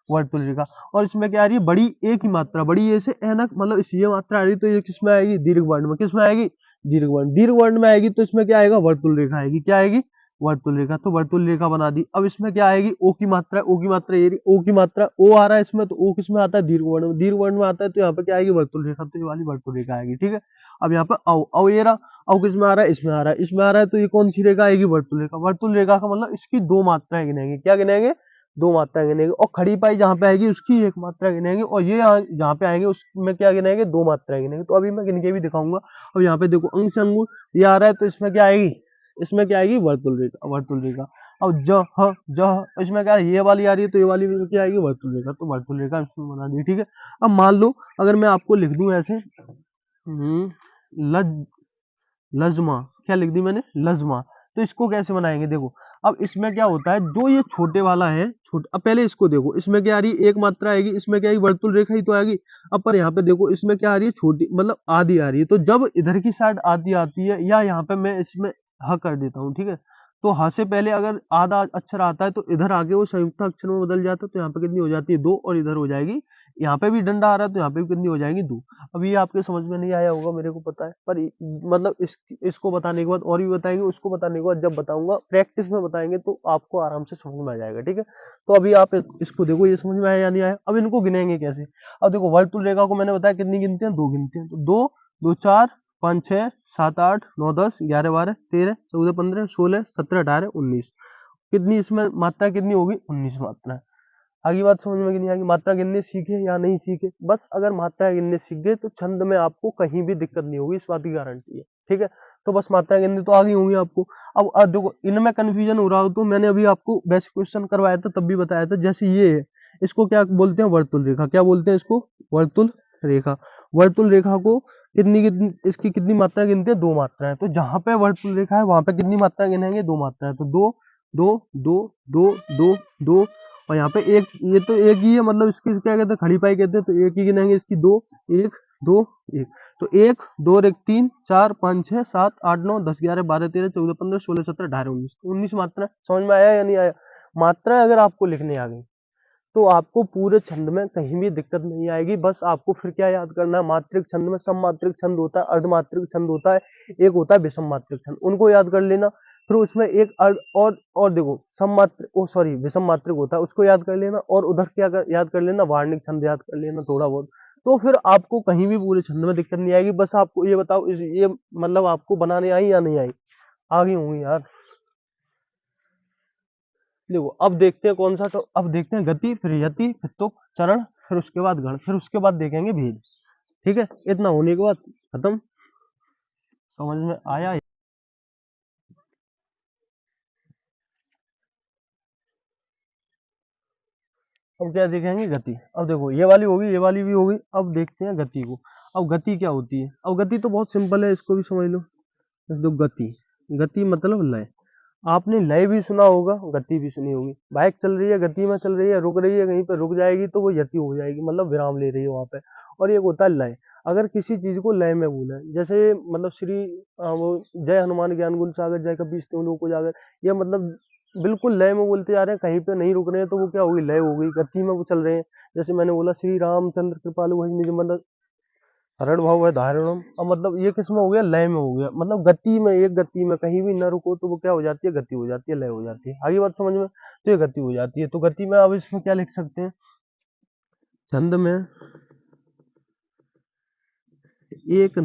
Speaker 1: वर्तुल रेखा। और इसमें क्या आ रही है? बड़ी ए की मात्रा, बड़ी ए से एनक मतलब इस ये मात्रा आ रही है, तो ये किस में आएगी? दीर्घ वर्ण में। किस में आएगी? दीर्घ वर्ण। दीर्घ वर्ण में आएगी तो इसमें क्या आएगा? वर्तुल रेखा आएगी। क्या आएगी? वर्तुल रेखा। तो वर्तुल रेखा बना दी। अब इसमें क्या आएगी? ओ की मात्रा, ओ की मात्रा ये ओ की मात्रा ओ आ रहा है इसमें, तो ओ किस में आता है? दीर्घ वर्ण में। दीर्घ वर्ण में आता है तो यहाँ पे क्या आएगी? वर्तुल रेखा। तो ये वाली वर्तुल रेखा आएगी। ठीक है, अब यहाँ पे औ औ ये रहा। औ किस में आ रहा है? इसमें आ रहा है। इसमें आ रहा है तो ये कौन सी रेखा आएगी? वर्तुल रेखा। वर्तुल रेखा का मतलब इसकी दो मात्राएं गिनेंगे। क्या गिनेंगे? दो मात्रा गिनेंगे, और खड़ी पाई जहाँ पे आएगी उसकी एक मात्रा गिनेंगे, और ये जहाँ पे आएंगे उसमें क्या गिनेंगे, दो मात्रा गिनेंगे। तो अभी मैं गिन के भी दिखाऊंगा। अब यहाँ पे देखो अंग से अंगूर ये आ रहा है, तो इसमें क्या आएगी, इसमें क्या आएगी, वर्तुल रेखा, वर्तुल रेखा। अब इसमें क्या है, ये वाली आ रही है, तो ये वाली भी क्या आएगी, वर्तुल रेखा। तो वर्तुल रेखा इसमें बना दी, ठीक है। अब मान लो अगर मैं आपको लिख दूं ऐसे, लज लजमा, क्या लिख दी मैंने, लजमा। तो इसको कैसे बनाएंगे, देखो अब इसमें क्या होता है, जो ये छोटे वाला है, अब पहले इसको देखो, इसमें क्या आ रही है, एक मात्रा आएगी, इसमें क्या आएगी, वर्तुल रेखा ही तो आएगी। अब पर यहाँ पे देखो इसमें क्या आ रही है, छोटी मतलब आधी आ रही है। तो जब इधर की साइड आधी आती है, या यहाँ पे मैं इसमें ह कर देता हूँ, ठीक है। तो ह से पहले अगर आधा अक्षर आता है, तो इधर आगे वो संयुक्त अक्षर में बदल जाता है। तो यहाँ पे कितनी हो जाती है, दो, और इधर हो जाएगी, यहाँ पे भी डंडा आ रहा है, तो यहाँ पे भी कितनी हो जाएंगी, दो। अब ये आपके समझ में नहीं आया होगा, मेरे को पता है, पर मतलब इसको बताने के बाद और भी बताएंगे, उसको बताने के बाद जब बताऊंगा प्रैक्टिस में बताएंगे, तो आपको आराम से समझ में आ जाएगा, ठीक है। तो अभी आप इसको देखो, ये समझ में आया या नहीं आया। अब इनको गिनेंगे कैसे। अब देखो वर्तुल रेखा को मैंने बताया कितनी गिनते हैं, दो गिनते हैं। तो दो, दो चार, पाँच छः, सात आठ, नौ दस, ग्यारह बारह, तेरह चौदह, पंद्रह, सोलह, सत्रह, अठारह, उन्नीस। कितनी इसमें मात्रा कितनी होगी, 19 मात्रा। आगे बात समझ में नहीं आएगी, मात्रा गिनने सीखे या नहीं सीखे, बस अगर मात्रा गिनने सीख गए तो छंद में आपको कहीं भी दिक्कत नहीं होगी, इस बात की गारंटी है, ठीक है। तो बस मात्रा गिनने तो आ गई होंगी आपको। अब देखो इनमें कंफ्यूजन हो रहा हो तो मैंने अभी आपको बेसिक क्वेश्चन करवाया था, तब भी बताया था। जैसे ये है, इसको क्या बोलते हैं, वर्तुल रेखा। क्या बोलते हैं इसको, वर्तुल रेखा। वर्तुल रेखा को कितनी इसकी कितनी मात्रा गिनते हैं, दो मात्रा है। तो जहां पे वर्तुल रेखा है वहां पे कितनी मात्रा गिनेंगे, दो मात्रा है। तो दो, दो, दो, दो, दो, दो, और यहाँ पे एक, ये तो एक ही है, मतलब इसकी क्या कहते हैं, खड़ी पाई कहते हैं। तो एक ही गिनेंगे इसकी, दो, एक, दो, एक। तो एक, दो और एक, तीन, चार, पाँच, छह, सात, आठ, नौ, दस, ग्यारह, बारह, तेरह, चौदह, पंद्रह, सोलह, सत्रह, अठारह, उन्नीस। 19 मात्रा। समझ में आया या नहीं आया। मात्रा अगर आपको लिखने आ गई तो आपको पूरे छंद में कहीं भी दिक्कत नहीं आएगी। बस आपको फिर क्या याद करना है, मात्रिक छंद में सममात्रिक छंद होता है, अर्धमात्रिक छंद होता है, एक होता है विषम मात्रिक छंद, उनको याद कर लेना। फिर उसमें एक अर्ध और देखो विषम मात्रिक होता है, उसको याद कर लेना। और उधर याद कर लेना, वार्णिक छंद याद कर लेना थोड़ा बहुत। तो फिर आपको कहीं भी पूरे छंद में दिक्कत नहीं आएगी। बस आपको ये बताओ, ये मतलब आपको बनाने आई या नहीं आई, आ गई होंगी यार। देखो अब देखते हैं कौन सा, तो अब देखते हैं गति, फिर यति, फिर तुक, चरण, फिर उसके बाद गण, फिर उसके बाद देखेंगे भेद। ठीक है, इतना होने के बाद खत्म। समझ में आया। अब क्या देखेंगे, गति। अब देखो ये वाली होगी, ये वाली भी होगी। अब देखते हैं गति को। अब गति क्या होती है, अब गति तो बहुत सिंपल है, इसको भी समझ लो। दो गति, गति मतलब लय। आपने लय भी सुना होगा, गति भी सुनी होगी। बाइक चल रही है, गति में चल रही है, रुक रही है, कहीं पे रुक जाएगी तो वो यति हो जाएगी, मतलब विराम ले रही है वहां पे। और एक होता है लय। अगर किसी चीज को लय में बोला है, जैसे मतलब वो जय हनुमान ज्ञान गुण सागर, जय कपीस तिहुँ लोक उजागर, ये मतलब बिल्कुल लय में बोलते जा रहे हैं, कहीं पे नहीं रुक रहे हैं, तो वो क्या होगी, लय हो गई, गति में वो चल रहे हैं। जैसे मैंने बोला, श्री रामचंद्र कृपालु भज निज मन हरण भाव है धारणम। अब मतलब ये किस में हो गया, लय में हो गया, मतलब गति में, एक गति में कहीं भी न रुको तो वो क्या हो जाती है, गति हो जाती है, लय हो जाती है। आगे बात समझ में। तो ये गति हो जाती है। तो गति में अब इसमें क्या लिख सकते हैं, छंद में एक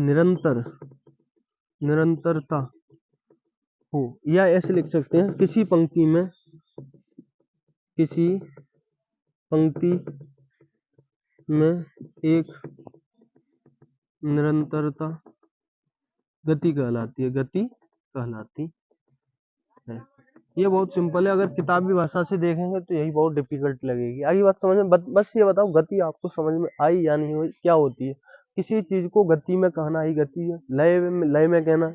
Speaker 1: निरंतरता हो, या ऐसे लिख सकते हैं, किसी पंक्ति में एक निरंतरता गति कहलाती है, गति कहलाती है। ये बहुत सिंपल है, अगर किताबी भाषा से देखेंगे तो यही बहुत डिफिकल्ट लगेगी। आगे बात समझ में, बस ये बताओ गति आपको समझ में आई या नहीं हुई, क्या होती है। किसी चीज को गति में कहना ही गति है। लय में कहना,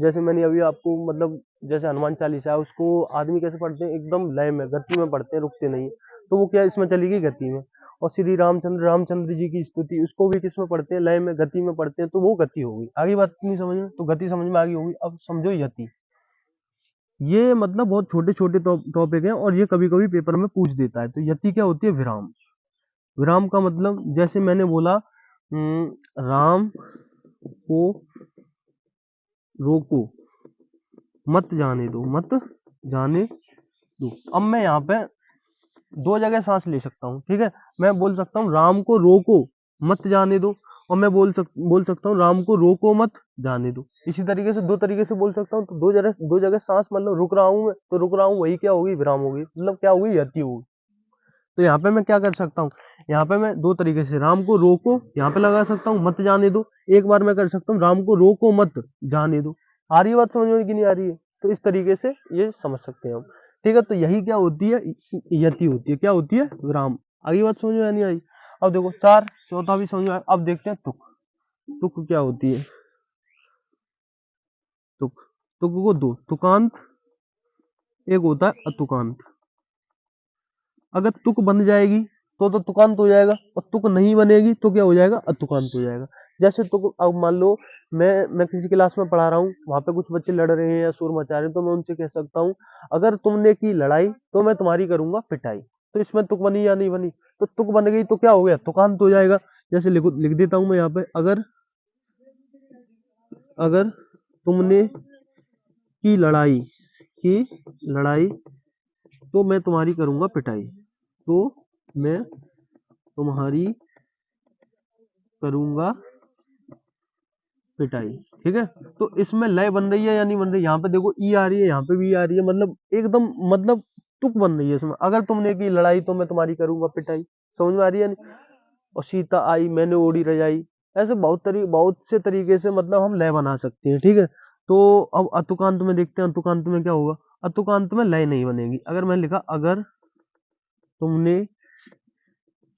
Speaker 1: जैसे मैंने अभी आपको मतलब, जैसे हनुमान चालीसा है, उसको आदमी कैसे पढ़ते हैं, एकदम लय में, गति में पढ़ते हैं, रुकते नहीं। तो वो क्या इसमें चली गई, गति में। और श्री रामचंद्र जी की स्तुति, उसको भी किस में पढ़ते हैं, लय में, गति में पढ़ते हैं, तो वो गति होगी। आगे बात नहीं समझ में, तो गति समझ में आ गई होगी। अब समझो यति। ये मतलब बहुत छोटे छोटे टॉपिक हैं, और ये कभी कभी पेपर में पूछ देता है। तो यति क्या होती है, विराम। विराम का मतलब, जैसे मैंने बोला, राम को रोको, मत जाने दो, मत जाने दो। अब मैं यहाँ पे दो जगह सांस ले सकता हूँ, ठीक है। मैं बोल सकता हूँ राम को रोको, मत जाने दो। और मैं बोल सकता हूँ राम को रोको, मत जाने दो। इसी तरीके से दो तरीके से बोल सकता हूँ। तो दो जगह सांस, मतलब रुक रहा हूँ मैं, तो रुक रहा हूँ, वही क्या होगी, विराम होगी, मतलब क्या होगी, यति होगी। तो यहाँ पे मैं क्या कर सकता हूँ, यहाँ पे मैं दो तरीके से, राम को रोको यहाँ पे लगा सकता हूँ, मत जाने दो। एक बार मैं कर सकता हूँ राम को रोको मत जाने दो। आ रही है बात समझ में कि नहीं आ रही है? तो इस तरीके से ये समझ सकते हैं हम। ठीक है, तो यही क्या होती है, यति होती है, क्या होती है, विराम। आगे बात समझ में नहीं आई? अब देखो चार, चौथा भी समझ में आया। अब देखते हैं तुक। तुक क्या होती है? तुक, तुक को दो, तुकांत, एक होता है अतुकांत। अगर तुक बन जाएगी तो तुकांत हो जाएगा, और तुक नहीं बनेगी तो क्या हो जाएगा, अतुकांत हो जाएगा। जैसे तुक, अब मान लो मैं किसी क्लास में पढ़ा रहा हूँ, वहां पे कुछ बच्चे लड़ रहे हैं या शोर मचा रहे हैं, तो मैं उनसे कह सकता हूँ अगर तुमने की लड़ाई तो मैं तुम्हारी करूंगा पिटाई। तो इसमें तुक बनी या नहीं बनी? तो तुक बन गई तो क्या हो गया, तुकांत हो जाएगा। जैसे लिख देता हूं मैं यहाँ पे, अगर अगर तुमने की लड़ाई तो मैं तुम्हारी करूंगा पिटाई। तो मैं तुम्हारी करूंगा पिटाई। ठीक है, तो इसमें लय बन रही है या नहीं बन रही? यहाँ पे देखो ई आ रही है, यहाँ पे भी आ रही है, मतलब एकदम मतलब तुक बन रही है इसमें। अगर तुमने की लड़ाई तो मैं तुम्हारी करूंगा पिटाई। समझ में आ रही है नहीं? और सीता आई मैंने ओढ़ी रजाई। ऐसे बहुत से तरीके से मतलब हम लय बना सकते हैं। ठीक है, तो अब अतुकांत में देखते हैं, अतुकांत में क्या होगा। अतुकांत में लय नहीं बनेगी। अगर मैंने लिखा अगर तुमने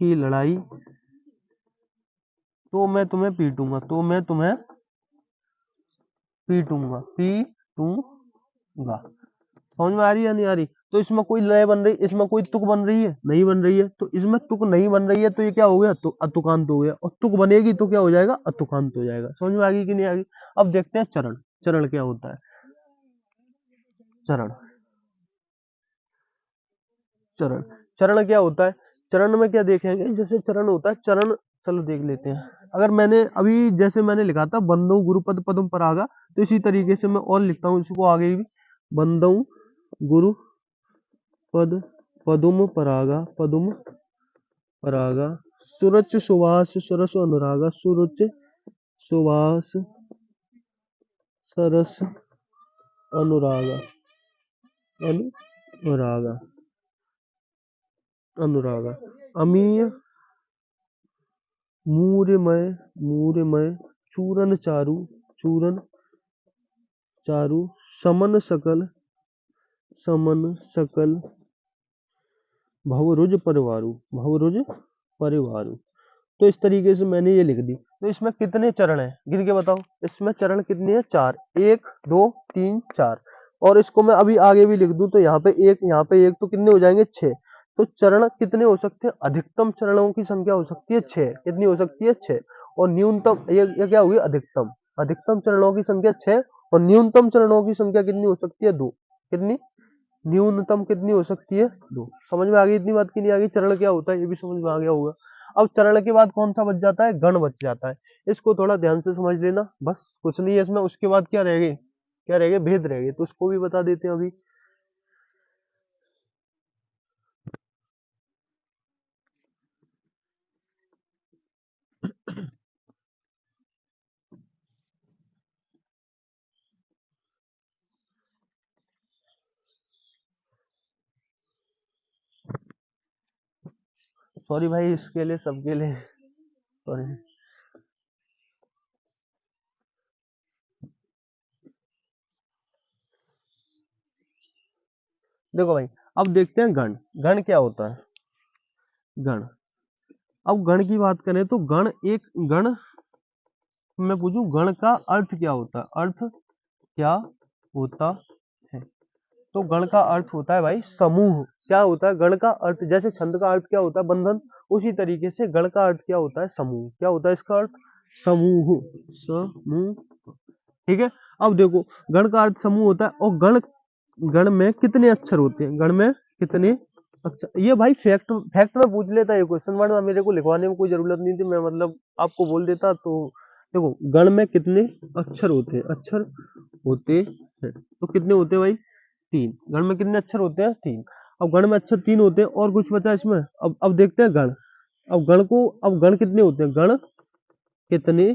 Speaker 1: की लड़ाई तो मैं तुम्हें पीटूंगा, तो मैं तुम्हें पीटूंगा। समझ में आ रही है या नहीं आ रही? तो इसमें कोई लय बन रही, इसमें कोई तुक बन रही है, नहीं बन रही है। तो इसमें तुक नहीं बन रही है तो ये क्या हो गया, तो अतुकांत हो गया। और तुक बनेगी तो क्या हो जाएगा, अतुकांत हो जाएगा। समझ में आ गई कि नहीं आ गई? अब देखते हैं चरण। चरण क्या होता है? चरण, चरण, चरण क्या होता है? चरण में क्या देखेंगे, जैसे चरण होता है, चरण चलो देख लेते हैं। अगर मैंने अभी जैसे मैंने लिखा था बंदो गुरुपद पदम परागा, तो इसी तरीके से मैं और लिखता हूँ इसको आगे भी, बंदो गुरु पद पदुम परागा, पदुम परागा, सुरच सुवास सरस अनुरागा, सुरुच सुवास सरस अनुरागा, अनुरागा, अनुरागा, अमीय मूर्यमय, मूर्यमय, चूरन चारु, चूरन चारु, समन सकल, समन सकल, भवरुज परिवारु, भवरुज परिवारु। तो इस तरीके से मैंने ये लिख दी। तो इसमें कितने चरण हैं, गिन के बताओ। इसमें चरण कितने हैं, चार। एक, दो, तीन, चार। और इसको मैं अभी आगे भी लिख दूं तो यहाँ पे एक, यहाँ पे एक, तो कितने हो जाएंगे, छह। तो चरण कितने हो सकते हैं, अधिकतम चरणों की संख्या हो सकती है छह। कितनी हो सकती है, छह। और न्यूनतम, ये क्या हुई, अधिकतम। अधिकतम चरणों की संख्या छह, और न्यूनतम चरणों की संख्या कितनी हो सकती है, दो। कितनी, न्यूनतम कितनी हो सकती है, दो। समझ में आ गई इतनी बात की नहीं आ गई? चरण क्या होता है ये भी समझ में आ गया होगा। अब चरण के बाद कौन सा बच जाता है, गण बच जाता है। इसको थोड़ा ध्यान से समझ लेना, बस कुछ नहीं है इसमें। उसके बाद क्या रह गए, क्या रह गए, भेद रह गए, तो उसको भी बता देते हैं अभी। सॉरी भाई, इसके लिए सबके लिए सॉरी। देखो भाई, अब देखते हैं गण। गण क्या होता है, गण। अब गण की बात करें तो गण, एक गण, मैं पूछूं गण का अर्थ क्या होता है, अर्थ क्या होता है? तो गण का अर्थ होता है भाई समूह। क्या होता है गण का अर्थ? जैसे छंद का अर्थ क्या होता है, बंधन, उसी तरीके से गण का अर्थ क्या होता है, समूह। क्या होता है इसका अर्थ, समूह, समूह। ठीक है, अब देखो गण का अर्थ समूह होता है, और गण, गण में कितने अक्षर होते हैं, गण में कितने अक्षर? ये भाई फैक्ट, फैक्ट में पूछ लेता है क्वेश्चन, वर्ड में मेरे को लिखवाने में कोई जरूरत नहीं थी, मैं मतलब आपको बोल देता। तो देखो गण में कितने अक्षर होते हैं, अक्षर होते हैं, तो कितने होते हैं भाई, तीन। गण में कितने अक्षर होते हैं, तीन। अब गण में अक्षर तीन होते हैं, और कुछ बचा इसमें। अब देखते हैं गण। अब गण को, अब गण कितने होते हैं, गण कितने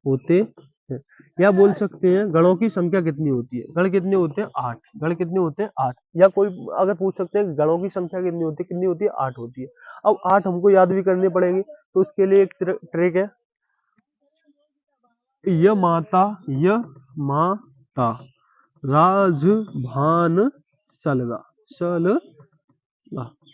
Speaker 1: होते है। या बोल सकते हैं गणों की संख्या कितनी होती है, गण कितने होते हैं 8, गण कितने होते हैं 8। या कोई अगर पूछ सकते हैं गणों की संख्या कितनी होती है 8 होती है। अब 8 हमको याद भी करने पड़ेंगे, तो उसके लिए एक ट्रिक है, य माता राजभान सलगा सल।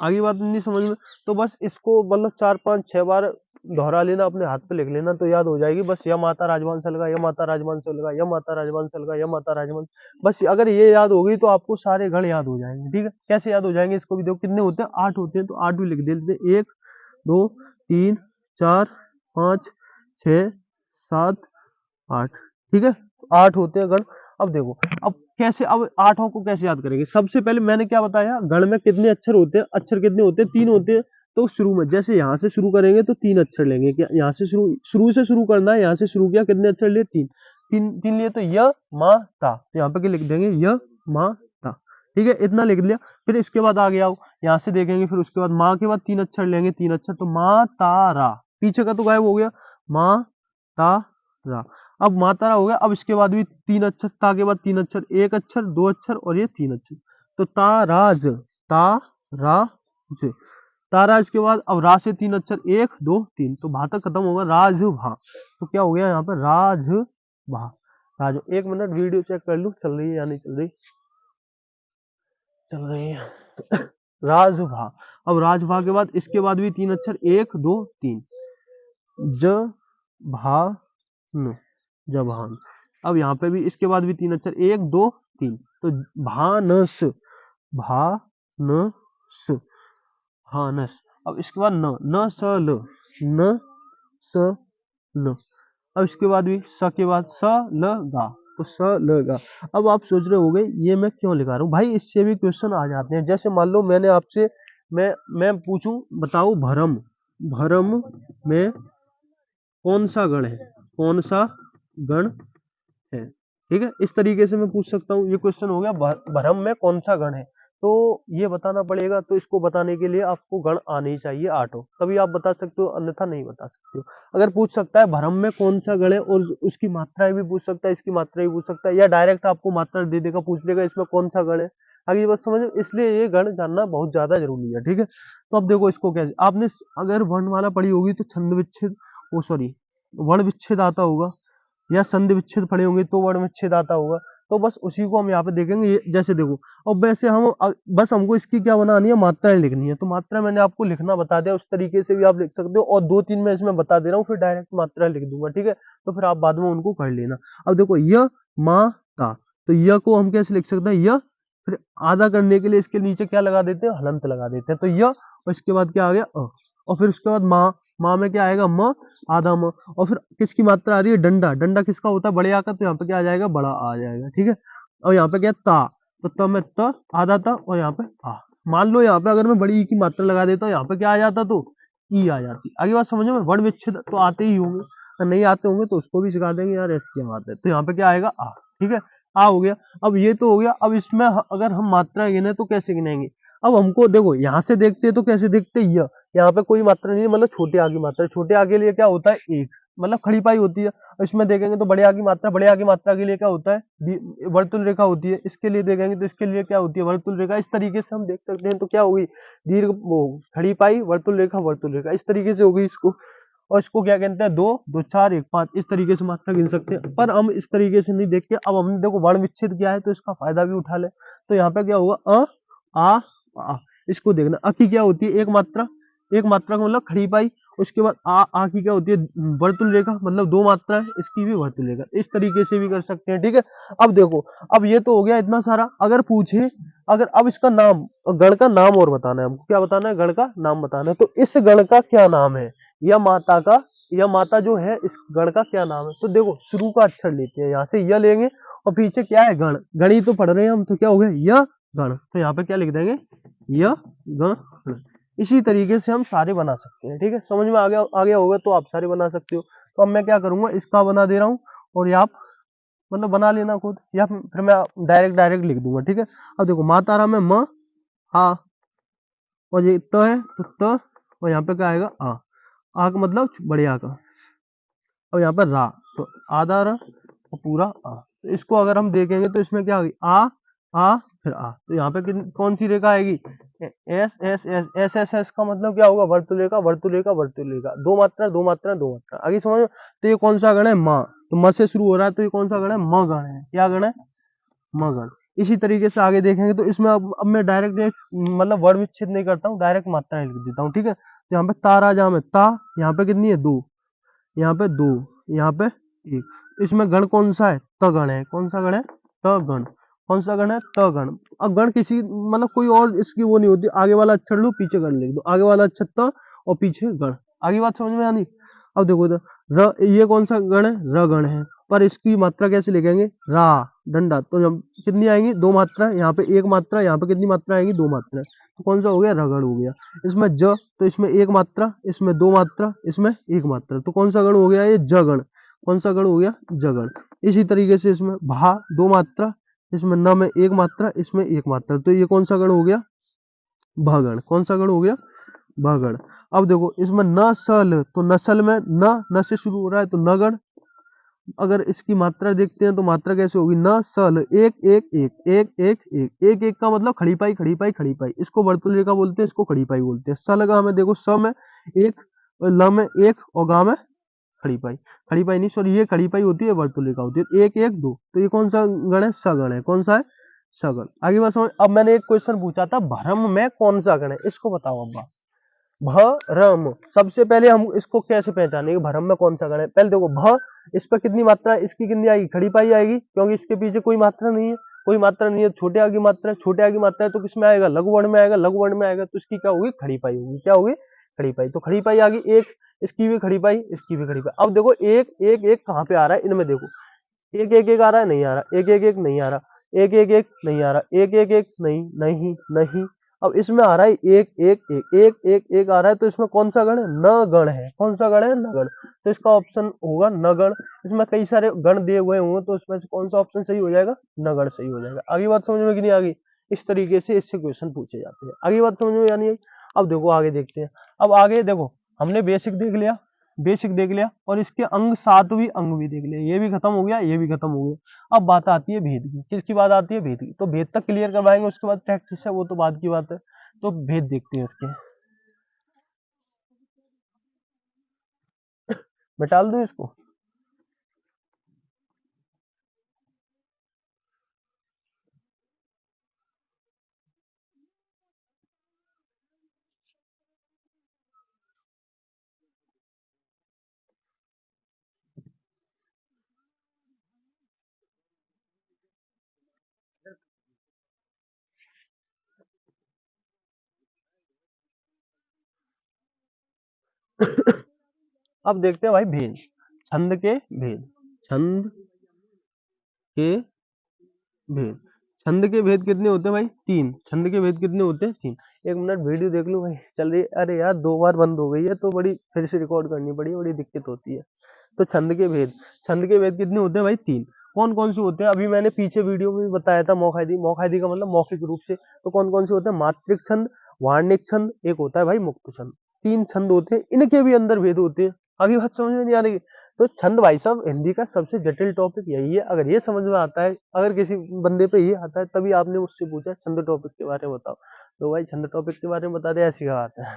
Speaker 1: आगे बात नहीं समझ में, तो बस इसको मतलब 4 5 6 बार दोहरा लेना, अपने हाथ पे लिख लेना तो याद हो जाएगी। बस या माता राजवंश लगा, या माता राजवंश लगा, या माता राजवंश लगा, या माता राजवंश। बस अगर ये याद हो गई तो आपको सारे गण याद हो जाएंगे। ठीक है, कैसे याद हो जाएंगे इसको भी देखो, कितने होते हैं 8 होते हैं, तो 8 भी लिख देते हैं। 1 2 3 4 5 6 7 8। ठीक है, 8 होते हैं गण। अब देखो, अब कैसे, अब 8 को कैसे याद करेंगे। सबसे पहले मैंने क्या बताया, गण में कितने अक्षर होते हैं, अक्षर कितने होते हैं 3 होते हैं। तो शुरू में जैसे यहाँ से शुरू करेंगे तो 3 अक्षर लेंगे, क्या यहाँ से शुरू से शुरू करना है, यहाँ से शुरू किया, कितने अक्षर लिए 3, 3 लिए, तो य मा ता, तो यहाँ पे क्या लिख देंगे, य मा ता। ठीक है, इतना लिख लिया। फिर इसके बाद आगे आओ, यहाँ से देखेंगे, फिर उसके बाद माँ के बाद 3 अक्षर लेंगे, 3 अक्षर, तो मा ता रा, पीछे का तो गायब हो गया, मा ता रा। अब मातारा हो गया। अब इसके बाद भी 3 अक्षर, ता के बाद 3 अक्षर, 1 अक्षर, 2 अक्षर और ये 3 अक्षर, तो ताराज, ताराज, ताराज के बाद अब रा से 3 अक्षर, 1 2 3, तो भा तक खत्म होगा, राज भा। तो क्या हो गया यहाँ पर, राज भा। राज। 1 मिनट वीडियो चेक कर लूं चल रही है या नहीं चल रही, चल रही है। राजभा। अब राजभा के बाद इसके बाद भी 3 अक्षर, 1 2 3, ज भा न, जभान। अब यहाँ पे भी इसके बाद भी 3 अक्षर, 1 2 3, तो भानस, भानस, भानस। अब इसके बाद न, न स ल, न स ल। अब इसके बाद भी स के बाद स ल गा, तो स ल गा। अब आप सोच रहे होंगे ये मैं क्यों लिखा रहा हूँ भाई, इससे भी क्वेश्चन आ जाते हैं। जैसे मान लो मैंने आपसे, मैं पूछूं, बताओ भरम, भरम में कौन सा गण है, कौन सा गण है। ठीक है, इस तरीके से मैं पूछ सकता हूँ। ये क्वेश्चन हो गया भरम में कौन सा गण है, तो ये बताना पड़ेगा। तो इसको बताने के लिए आपको गण आने ही चाहिए 8, तभी आप बता सकते हो, अन्यथा नहीं बता सकते हो। अगर पूछ सकता है भरम में कौन सा गण है, और उसकी मात्राएं भी पूछ सकता है, इसकी मात्राएं भी पूछ सकता है, या डायरेक्ट आपको मात्रा दे देगा, पूछ लेगा इसमें कौन सा गण है। आगे ये बात समझ, इसलिए ये गण जानना बहुत ज्यादा जरूरी है। ठीक है, तो अब देखो इसको कैसे, आपने अगर वर्णमाला पढ़ी होगी तो छंद विच्छेद, ओ सॉरी, वर्ण विच्छेद आता होगा, या संधि विच्छेद पढ़े होंगे तो वर्ण विच्छेद आता होगा। तो बस उसी को हम यहाँ पे देखेंगे। जैसे देखो, और वैसे हम बस हमको इसकी क्या बनानी है, मात्राएं लिखनी है। तो मात्रा मैंने आपको लिखना बता दिया, उस तरीके से भी आप लिख सकते हो, और 2 3 मैं इसमें बता दे रहा हूँ, फिर डायरेक्ट मात्रा लिख दूंगा। ठीक है, तो फिर आप बाद में उनको कर लेना। अब देखो य मा ता, तो य को हम कैसे लिख सकते हैं, य, फिर आधा करने के लिए इसके नीचे क्या लगा देते हैं, हलंत लगा देते हैं, तो य, और इसके बाद क्या आ गया अ, और फिर उसके बाद माँ, माँ में क्या आएगा, म, आधा म, और फिर किसकी मात्रा आ रही है, डंडा, डंडा किसका होता है, बड़े आ का, तो यहाँ पे क्या आ जाएगा, बड़ा आ जाएगा। ठीक है, और यहाँ पे क्या ता, तो त में त, आधा ता, और यहाँ पे आ। मान लो यहाँ पे अगर मैं बड़ी ई की मात्रा लगा देता हूँ, यहाँ पे क्या आ जाता, तो ई आ जाती। आगे बात समझ में, वर्ण विच्छेद तो आते ही होंगे, अगर नहीं आते होंगे तो उसको भी सिखा देंगे यार, ऐसी क्या बात है। तो यहाँ पे क्या आएगा, आ। ठीक है, आ हो गया। अब ये तो हो गया। अब इसमें अगर हम मात्राएं गिने तो कैसे गिनेंगे। अब हमको देखो, यहाँ से देखते हैं तो कैसे देखते हैं, यहाँ पे कोई मात्रा नहीं है, मतलब छोटे आ की मात्रा, छोटे आ के लिए क्या होता है, एक, मतलब खड़ी पाई होती है। इसमें देखेंगे तो बड़े आ की मात्रा, बड़े आ की मात्रा के लिए क्या होता है, वर्तुल रेखा होती है। इसके लिए देखेंगे तो इसके लिए क्या होती है, वर्तुल रेखा। इस तरीके से हम देख सकते हैं। तो क्या होगी, दीर्घ वो खड़ी पाई, वर्तुल रेखा, वर्तुल रेखा, इस तरीके से होगी इसको। और इसको क्या कहते हैं, 2 2 4 1 5, इस तरीके से मात्रा गिन सकते हैं। पर हम इस तरीके से नहीं देख के, अब हमने देखो वर्ण विच्छेद क्या है, तो इसका फायदा भी उठा ले। तो यहाँ पे क्या होगा, आ आ, इसको देखना, अ की क्या होती है, एक मात्रा, एक मात्रा का मतलब खड़ी पाई। उसके बाद आ की क्या होती है, वर्तुल रेखा, मतलब 2 मात्रा है, इसकी भी वर्तुल रेखा। इस तरीके से भी कर सकते हैं। ठीक है, अब देखो, अब ये तो हो गया इतना सारा। अगर पूछे, अगर अब इसका नाम, गण का नाम और बताना है हमको, क्या बताना है, गण का नाम बताना है। तो इस गण का क्या नाम है, या माता का, या माता जो है इस गण का क्या नाम है। तो देखो, शुरू का अक्षर लेते हैं, यहाँ से य लेंगे, और पीछे क्या है, गण, गण तो पढ़ रहे हैं हम, तो क्या हो गया, य गण। तो यहाँ पे क्या लिख देंगे, य गण। इसी तरीके से हम सारे बना सकते हैं। ठीक है, समझ में आ गया होगा, तो आप सारे बना सकते हो। तो अब मैं क्या करूंगा, इसका बना दे रहा हूँ, और ये आप मतलब बना लेना खुद, या फिर मैं डायरेक्ट डायरेक्ट लिख दूंगा। ठीक है, अब देखो, मातारा में म, आ, और ये त है, तो त, और यहाँ पे क्या आएगा, आ का मतलब बड़े आ का। अब यहाँ पर रा, तो आधा रा, और पूरा आ। तो इसको अगर हम देखेंगे तो इसमें क्या होगी, आ फिर आ। तो यहाँ पे कौन सी रेखा आएगी, S S S S S S का मतलब क्या होगा, वर्तुलेखा वर्तुलेखा वर्तुलेखा, दो मात्रा दो मात्रा दो मात्रा। आगे समझ में। तो ये कौन सा गण है, म। तो म से शुरू हो रहा है, तो ये कौन सा गण है, म गण है। क्या गण है, म गण। इसी तरीके से आगे देखेंगे तो इसमें अब मैं डायरेक्ट मतलब वर्ड विच्छेद नहीं करता हूँ, डायरेक्ट मात्रा लिख देता हूँ, ठीक है। तो यहाँ पे तारा जहाँ में ता, यहाँ पे कितनी है, दो, यहाँ पे दो, यहाँ पे एक। इसमें गण कौन सा है, तगण है। कौन सा गण है, तगण। कौन सा गण है, तगण। अब गण किसी मतलब कोई और इसकी वो नहीं होती, आगे वाला अक्षर लो पीछे गण लिख दो, आगे वाला अक्षर त और पीछे गण। आगे बात समझ में आनी। अब देखो इधर ये कौन सा गण है, र गण है। पर इसकी मात्रा कैसे लिखेंगे, रा डंडा। तो जब कितनी आएंगी, दो मात्रा, यहाँ पे एक मात्रा, यहाँ पे कितनी मात्रा आएंगी, दो मात्रा। तो कौन सा हो गया, रगड़ हो गया। इसमें ज, तो इसमें एक मात्रा, इसमें दो मात्रा, इसमें एक मात्रा। तो कौन सा गण हो गया, ये जगण। कौन सा गण हो गया, जगण। इसी तरीके से इसमें भा, दो मात्रा, इसमें न में एक मात्रा, इसमें एक मात्रा। तो ये कौन सा गण हो गया, भगण। कौन सा गण हो गया, भगण। अब देखो इसमें नसल, तो नसल में न से शुरू हो रहा है तो नगण। अगर इसकी मात्रा देखते हैं तो मात्रा कैसे होगी, न सल, एक एक एक एक एक एक एक एक का मतलब खड़ी पाई खड़ी पाई खड़ी पाई। इसको वर्तुलिका बोलते हैं, इसको खड़ी पाई बोलते हैं। स लगा हमें, देखो स में एक, ल में एक और गा में खड़ी पाई। खड़ी पाई नहीं सॉरी, ये खड़ी पाई होती है, वर्तुलिका होती है। एक एक दो, तो ये कौन सा गण है, सगण है। कौन सा है, सगण। आगे बात समझ। अब मैंने एक क्वेश्चन पूछा था, भ्रम में कौन सा गण है, इसको बताओ अब्बा। भरम, सबसे पहले हम इसको कैसे पहचानेंगे, भरम में कौन सा गण है। पहले देखो भ, इस पर कितनी मात्रा है, इसकी कितनी आएगी, खड़ी पाई आएगी, क्योंकि इसके पीछे कोई मात्रा नहीं है। कोई मात्रा नहीं है, छोटे आगे मात्रा है, छोटे आगे मात्रा है तो किसमें आएगा, लघु वर्ण में आएगा, लघु वर्ण में आएगा तो इसकी क्या होगी, खड़ी पाई होगी। क्या होगी, खड़ी पाई। तो खड़ी पाई आ गई एक, इसकी भी खड़ी पाई, इसकी भी खड़ी पाई। अब देखो एक एक एक कहाँ पे आ रहा है, इनमें देखो एक एक एक आ रहा है, नहीं आ रहा, एक एक एक नहीं आ रहा, एक एक एक नहीं आ रहा, एक एक एक नहीं नहीं नहीं। अब इसमें आ रहा है एक एक एक एक एक एक आ रहा है, तो इसमें कौन सा गण है, न गण है। कौन सा गण है, न गण। तो इसका ऑप्शन होगा न गण। इसमें कई सारे गण दिए हुए होंगे तो उसमें से कौन सा ऑप्शन सही हो जाएगा, न गण सही हो जाएगा। आगे बात समझ में कि नहीं आ गई। इस तरीके से इससे क्वेश्चन पूछे जाते हैं। आगे बात समझ में यानी। अब देखो आगे देखते हैं। अब आगे देखो, हमने बेसिक देख लिया, बेसिक देख लिया और इसके अंग सातवीं अंग भी देख लिया। ये भी खत्म हो गया, ये भी खत्म हो गया। अब बात आती है भेद की। किसकी बात आती है, भेद की। तो भेद तक क्लियर करवाएंगे, उसके बाद प्रैक्टिस है, वो तो बाद की बात है। तो भेद देखते हैं इसके। मैं टाल दूं इसको। अब देखते हैं भाई भेद, छंद के भेद, छंद के भेद। छंद के भेद कितने होते हैं भाई, तीन। छंद के भेद कितने होते हैं, तीन। एक मिनट वीडियो देख लूं भाई, चल रही है। अरे यार दो बार बंद हो गई है तो बड़ी फिर से रिकॉर्ड करनी पड़ी, बड़ी दिक्कत होती है। तो छंद के भेद, छंद के भेद कितने होते हैं भाई, तीन। कौन कौन से होते हैं, अभी मैंने पीछे वीडियो में भी बताया था, मौखादी। मौखादी का मतलब मौखिक रूप से। तो कौन कौन से होते हैं, मात्रिक छंद, वार्णिक छंद, एक होता है भाई मुक्त छंद। तीन छंद होते हैं, इनके भी अंदर भेद होते हैं। आगे बात समझ में नहीं आ रही। तो छंद भाई साहब हिंदी का सबसे जटिल टॉपिक यही है। अगर ये समझ में आता है, अगर किसी बंदे पे ये आता है, तभी आपने मुझसे पूछा छंद टॉपिक के बारे में बताओ। तो भाई छंद टॉपिक के बारे में बता दे, ऐसी बात है।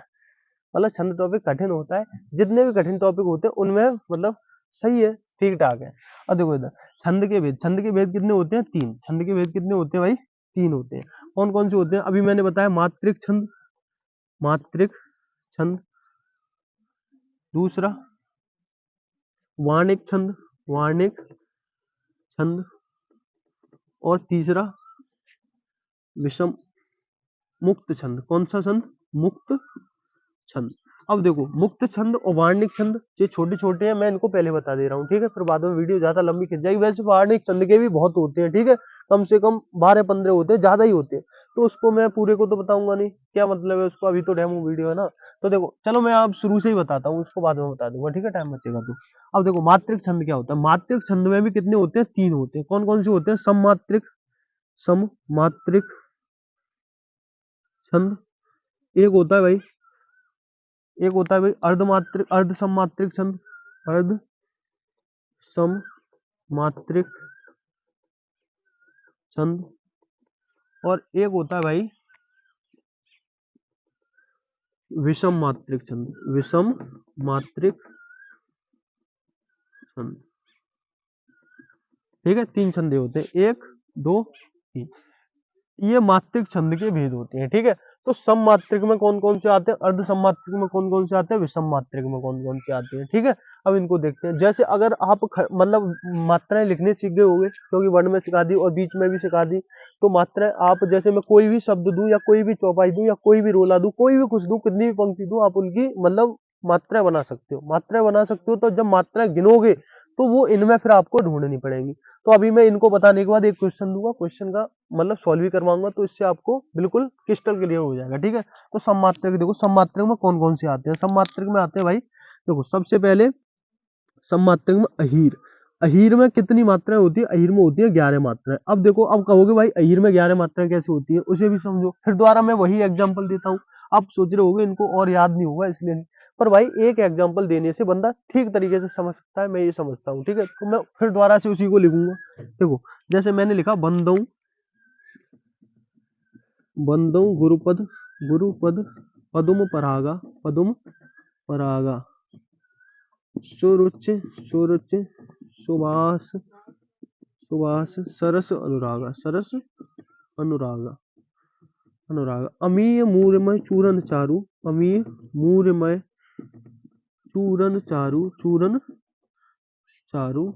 Speaker 1: मतलब छंद टॉपिक कठिन होता है, जितने भी कठिन टॉपिक होते हैं उनमें मतलब सही है, ठीक ठाक है। अब देखो इधर छंद के भेद, छंद के भेद कितने होते हैं, तीन। छंद के भेद कितने होते हैं भाई, तीन होते हैं। कौन कौन से होते हैं, अभी मैंने बताया मात्रिक छंद, मात्रिक छंद। दूसरा वार्णिक छंद, वार्णिक छंद। और तीसरा विषम मुक्त छंद। कौन सा छंद, मुक्त छंद। अब देखो मुक्त छंद और वार्णिक छंद ये छोटे छोटे हैं, मैं इनको पहले बता दे रहा हूँ, ठीक है। फिर बाद में वीडियो ज्यादा लंबी खिंच जाएगी। वैसे वार्णिक छंद के भी बहुत होते हैं, ठीक है। कम से कम 12-15 होते हैं, ज्यादा ही होते हैं। तो उसको मैं पूरे को तो बताऊंगा नहीं, क्या मतलब है उसको, अभी तो डेमो वीडियो है ना। तो देखो चलो मैं आप शुरू से ही बताता हूँ, उसको बाद में बता दूंगा, ठीक है, टाइम बचेगा तो। अब देखो मात्रिक छंद क्या होता है, मात्रिक छंद में भी कितने होते हैं, तीन होते हैं। कौन कौन से होते हैं, सममात्रिक, सममात्रिक छंद। एक होता है भाई, एक होता है भाई अर्धमात्रिक, अर्ध सममात्रिक छंद, अर्ध सम मात्रिक छंद, और एक होता है भाई विषम मात्रिक छंद, विषम मात्रिक छंद। ठीक है, तीन छंदे होते हैं, एक, दो, तीन। ये मात्रिक छंद के भेद होते हैं। ठीक है, तो सम मात्रिक में कौन कौन से आते हैं, अर्ध सम मात्रिक में कौन कौन से आते हैं, विषम मात्रिक में कौन कौन से आते हैं। ठीक है, अब इनको देखते हैं। जैसे अगर आप मतलब मात्राएं लिखने सीख गए होंगे, क्योंकि वर्ड में सिखा दी और बीच में भी सिखा दी, तो मात्राएं आप जैसे मैं कोई भी शब्द दूं या कोई भी चौपाई दूं या कोई भी रोला दूं, कोई भी कुछ दूं, कितनी भी पंक्ति दूं, आप उनकी मतलब मात्राएं बना सकते हो, मात्राएं बना सकते हो। तो जब मात्राएं गिनोगे तो वो इनमें फिर आपको ढूंढनी पड़ेगी। तो अभी मैं इनको बताने के बाद एक क्वेश्चन दूंगा, क्वेश्चन का मतलब सॉल्व भी करवाऊंगा, तो इससे आपको बिल्कुल क्रिस्टल क्लियर हो जाएगा। ठीक है, तो सममात्रक देखो, सममात्रक में कौन कौन से आते हैं। सममात्रक में आते हैं भाई, देखो सबसे पहले सममात्रक में अहीर। अहीर में कितनी मात्राएं होती है, अहीर में होती है 11 मात्राएं। अब देखो, अब कहोगे भाई अहीर में 11 मात्राएं कैसे होती है, उसे भी समझो। फिर दोबारा मैं वही एग्जांपल देता हूँ। आप सोच रहे होगे इनको और याद नहीं होगा इसलिए नहीं, पर भाई एक एग्जांपल देने से बंदा ठीक तरीके से समझ सकता है, मैं ये समझता हूँ। ठीक है, तो मैं फिर दोबारा से उसी को लिखूंगा। देखो, जैसे मैंने लिखा बंदौ, बंदौ गुरुपद, गुरुपद पदुम परागा, पदुम परागा, सुरुचि, सुरुचि सुभाष, सुभाष सरस अनुरागा, सरस अनुरागा, अनुरागा। अमीय मूर्यमय चूरन चारु, अमीय मूर्यमय चूरन चारु, चूरन चारु,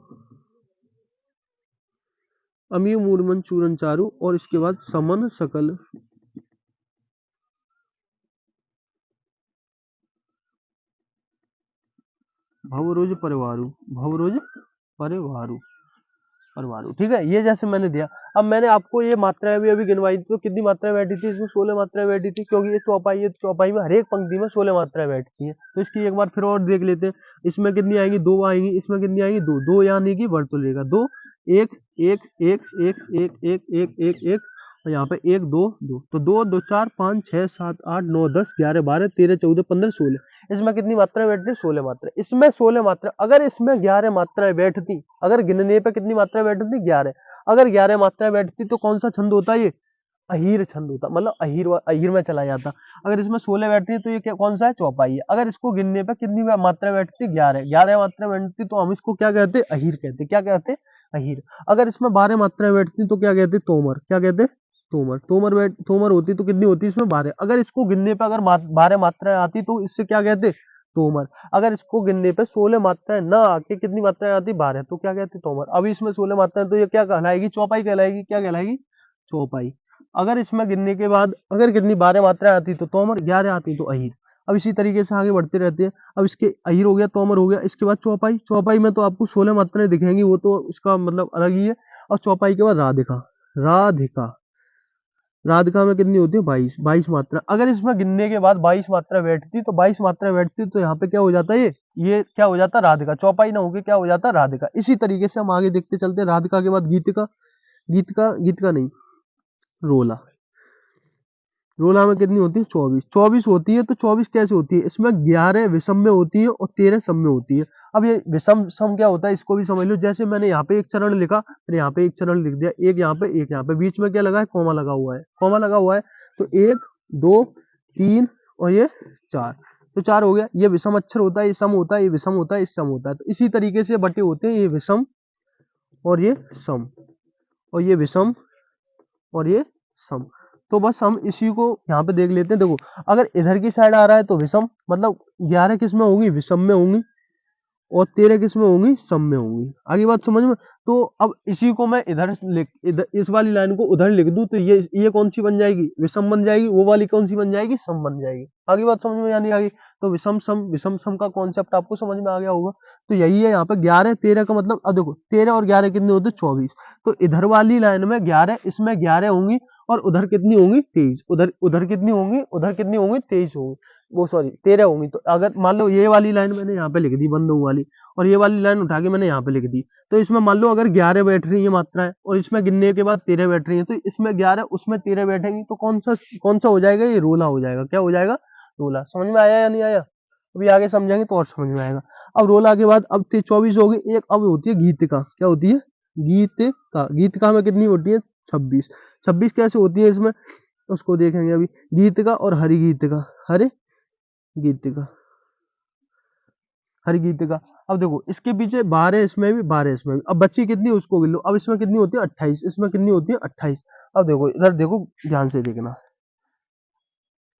Speaker 1: अमीय मूर्यमय चूरन चारु। और इसके बाद समन सकल, भवरोज परिवारु, भवरोज परिवारु, परमाणु। ठीक है, ये जैसे मैंने दिया। अब मैंने आपको ये मात्राएं भी अभी गिनवाई थी, तो कितनी मात्राएं बैठी थी इसमें, 16 मात्राएं बैठी थी, क्योंकि ये चौपाई है, तो चौपाई में हर एक पंक्ति में 16 मात्राएं बैठती हैं। तो इसकी एक बार फिर और देख लेते हैं। इसमें कितनी आएंगी, दो आएंगी। इसमें कितनी आएंगी, दो, दो यानी कि बढ़ तो लेगा दो, एक, एक, एक, एक, एक, एक, एक, एक, एक, और यहाँ पे एक, दो, दो, तो दो, दो, चार, पाँच, छह, सात, आठ, नौ, 10, 11, 12, 13, 14, 15, 16। इसमें कितनी मात्राएं बैठती है, 16 मात्राएं। इसमें 16 मात्रा, अगर इसमें 11 मात्राएं बैठती, अगर गिनने पे कितनी मात्राएं बैठती, 11। अगर 11 मात्राएं बैठती तो कौन सा छंद होता है, ये अहीर छंद होता, मतलब अहीर अहीर में चला जाता। अगर इसमें 16 बैठती है तो ये कौन सा है, चौपाई है। अगर इसको गिनने पे कितनी मात्रा बैठती, 11, 11 मात्रा बैठती, तो हम इसको क्या कहते हैं, अहीर कहते हैं। क्या कहते हैं, अहीर। अगर इसमें 12 मात्राएं बैठती तो क्या कहते हैं, तोमर। क्या कहते हैं, तोमर। तोमर होती तो कितनी होती इसमें, 12। अगर इसको गिनने पे अगर 12 मात्राएं आती तो इससे क्या कहते, तोमर। अगर इसको गिनने पे 16 मात्राएं ना आके कितनी मात्राएं आती, 12, तो क्या कहते, तोमर। अभी इसमें 16 मात्राएं, तो ये क्या कहलाएगी, चौपाई कहलाएगी। क्या कहलाएगी, चौपाई। अगर इसमें गिनने के बाद अगर कितनी 12 मात्राएं आती तो तोमर, 11 आती तो अहीर। अब इसी तरीके से आगे बढ़ते रहते हैं। अब इसके अहीर हो गया, तोमर हो गया, इसके बाद चौपाई। चौपाई में तो आपको 16 मात्राएं दिखेंगी, वो तो उसका मतलब अलग ही है। और चौपाई के बाद राधिका, राधिका, राधिका में कितनी होती है, 22, 22 मात्रा। अगर इसमें गिनने के बाद 22 मात्रा बैठती, तो 22 मात्रा बैठती तो यहाँ पे क्या हो जाता है, ये क्या हो जाता, राधिका। चौपाई ना होगी, क्या हो जाता, राधिका। इसी तरीके से हम आगे देखते चलते हैं। राधिका के बाद गीतिका, गीतिका, गीतिका नहीं, रोला। रोला में कितनी होती है, 24, 24 होती है। तो 24 कैसे होती है, इसमें 11 विषम में होती है और 13 सम में होती है। अब ये विषम सम क्या होता है, इसको भी समझ लो। जैसे मैंने यहाँ पे एक चरण लिखा, फिर यहाँ पे एक चरण लिख दिया, एक यहाँ पे, एक यहाँ पे, बीच में क्या लगा है, कॉमा लगा हुआ है, कॉमा लगा हुआ है। तो 1, 2, 3 और ये 4, तो 4 हो गया। ये विषम अक्षर होता है, ये सम होता है, ये विषम होता है, ये सम होता है। तो इसी तरीके से बटे होते हैं, ये विषम और ये सम, और ये विषम और ये सम। तो बस हम इसी को यहाँ पे देख लेते हैं। देखो, अगर इधर की साइड आ रहा है तो विषम, मतलब 11 किस में होंगी, विषम में होंगी, और 13 किस में होंगी, सम में होंगी। आगे बात समझ में। तो अब इसी को मैं इधर इस वाली लाइन को उधर लिख दूं, तो ये कौन सी बन जाएगी, विषम बन जाएगी। वो वाली कौन सी बन जाएगी, सम बन जाएगी। आगे बात समझ में यानी आगे। तो विषम सम का कॉन्सेप्ट आपको समझ में आ गया होगा। तो यही है यहाँ पे 11 13 का मतलब। अब देखो 13 और 11 कितने होते, 24। तो इधर वाली लाइन में 11, इसमें 11 होंगी, और उधर कितनी होंगी, 23। उधर उधर कितनी होंगी, उधर कितनी होंगी, 23 होंगी, वो सॉरी 13 होंगी। तो अगर मान लो ये वाली लाइन मैंने यहाँ पे लिख दी, बंदों वाली, और ये वाली लाइन उठा के मैंने यहाँ पे लिख दी, तो इसमें मान लो अगर 11 बैठ रही है मात्राएं, और इसमें गिनने के बाद 13 बैठ रही है, तो इसमें 11 उसमें 13 बैठेंगी, तो कौन सा हो जाएगा, ये रोला हो जाएगा। क्या हो जाएगा, रोला। समझ में आया या नहीं आया, अभी आगे समझेंगे तो और समझ में आएगा। अब रोला के बाद अब 24 हो गई एक, अब होती है गीतिका। क्या होती है, गीतिका में कितनी होती है 26। 26 कैसे होती है इसमें, उसको देखेंगे अभी। गीतिका और हरि गीतिका, हरि गीतिका, हरि गीतिका। अब देखो इसके पीछे 12 इसमें भी, 12 इसमें भी। अब बच्ची कितनी उसको गिन लो। अब इसमें कितनी होती है 28, इसमें कितनी होती है 28। अब देखो इधर देखो, ध्यान से देखना,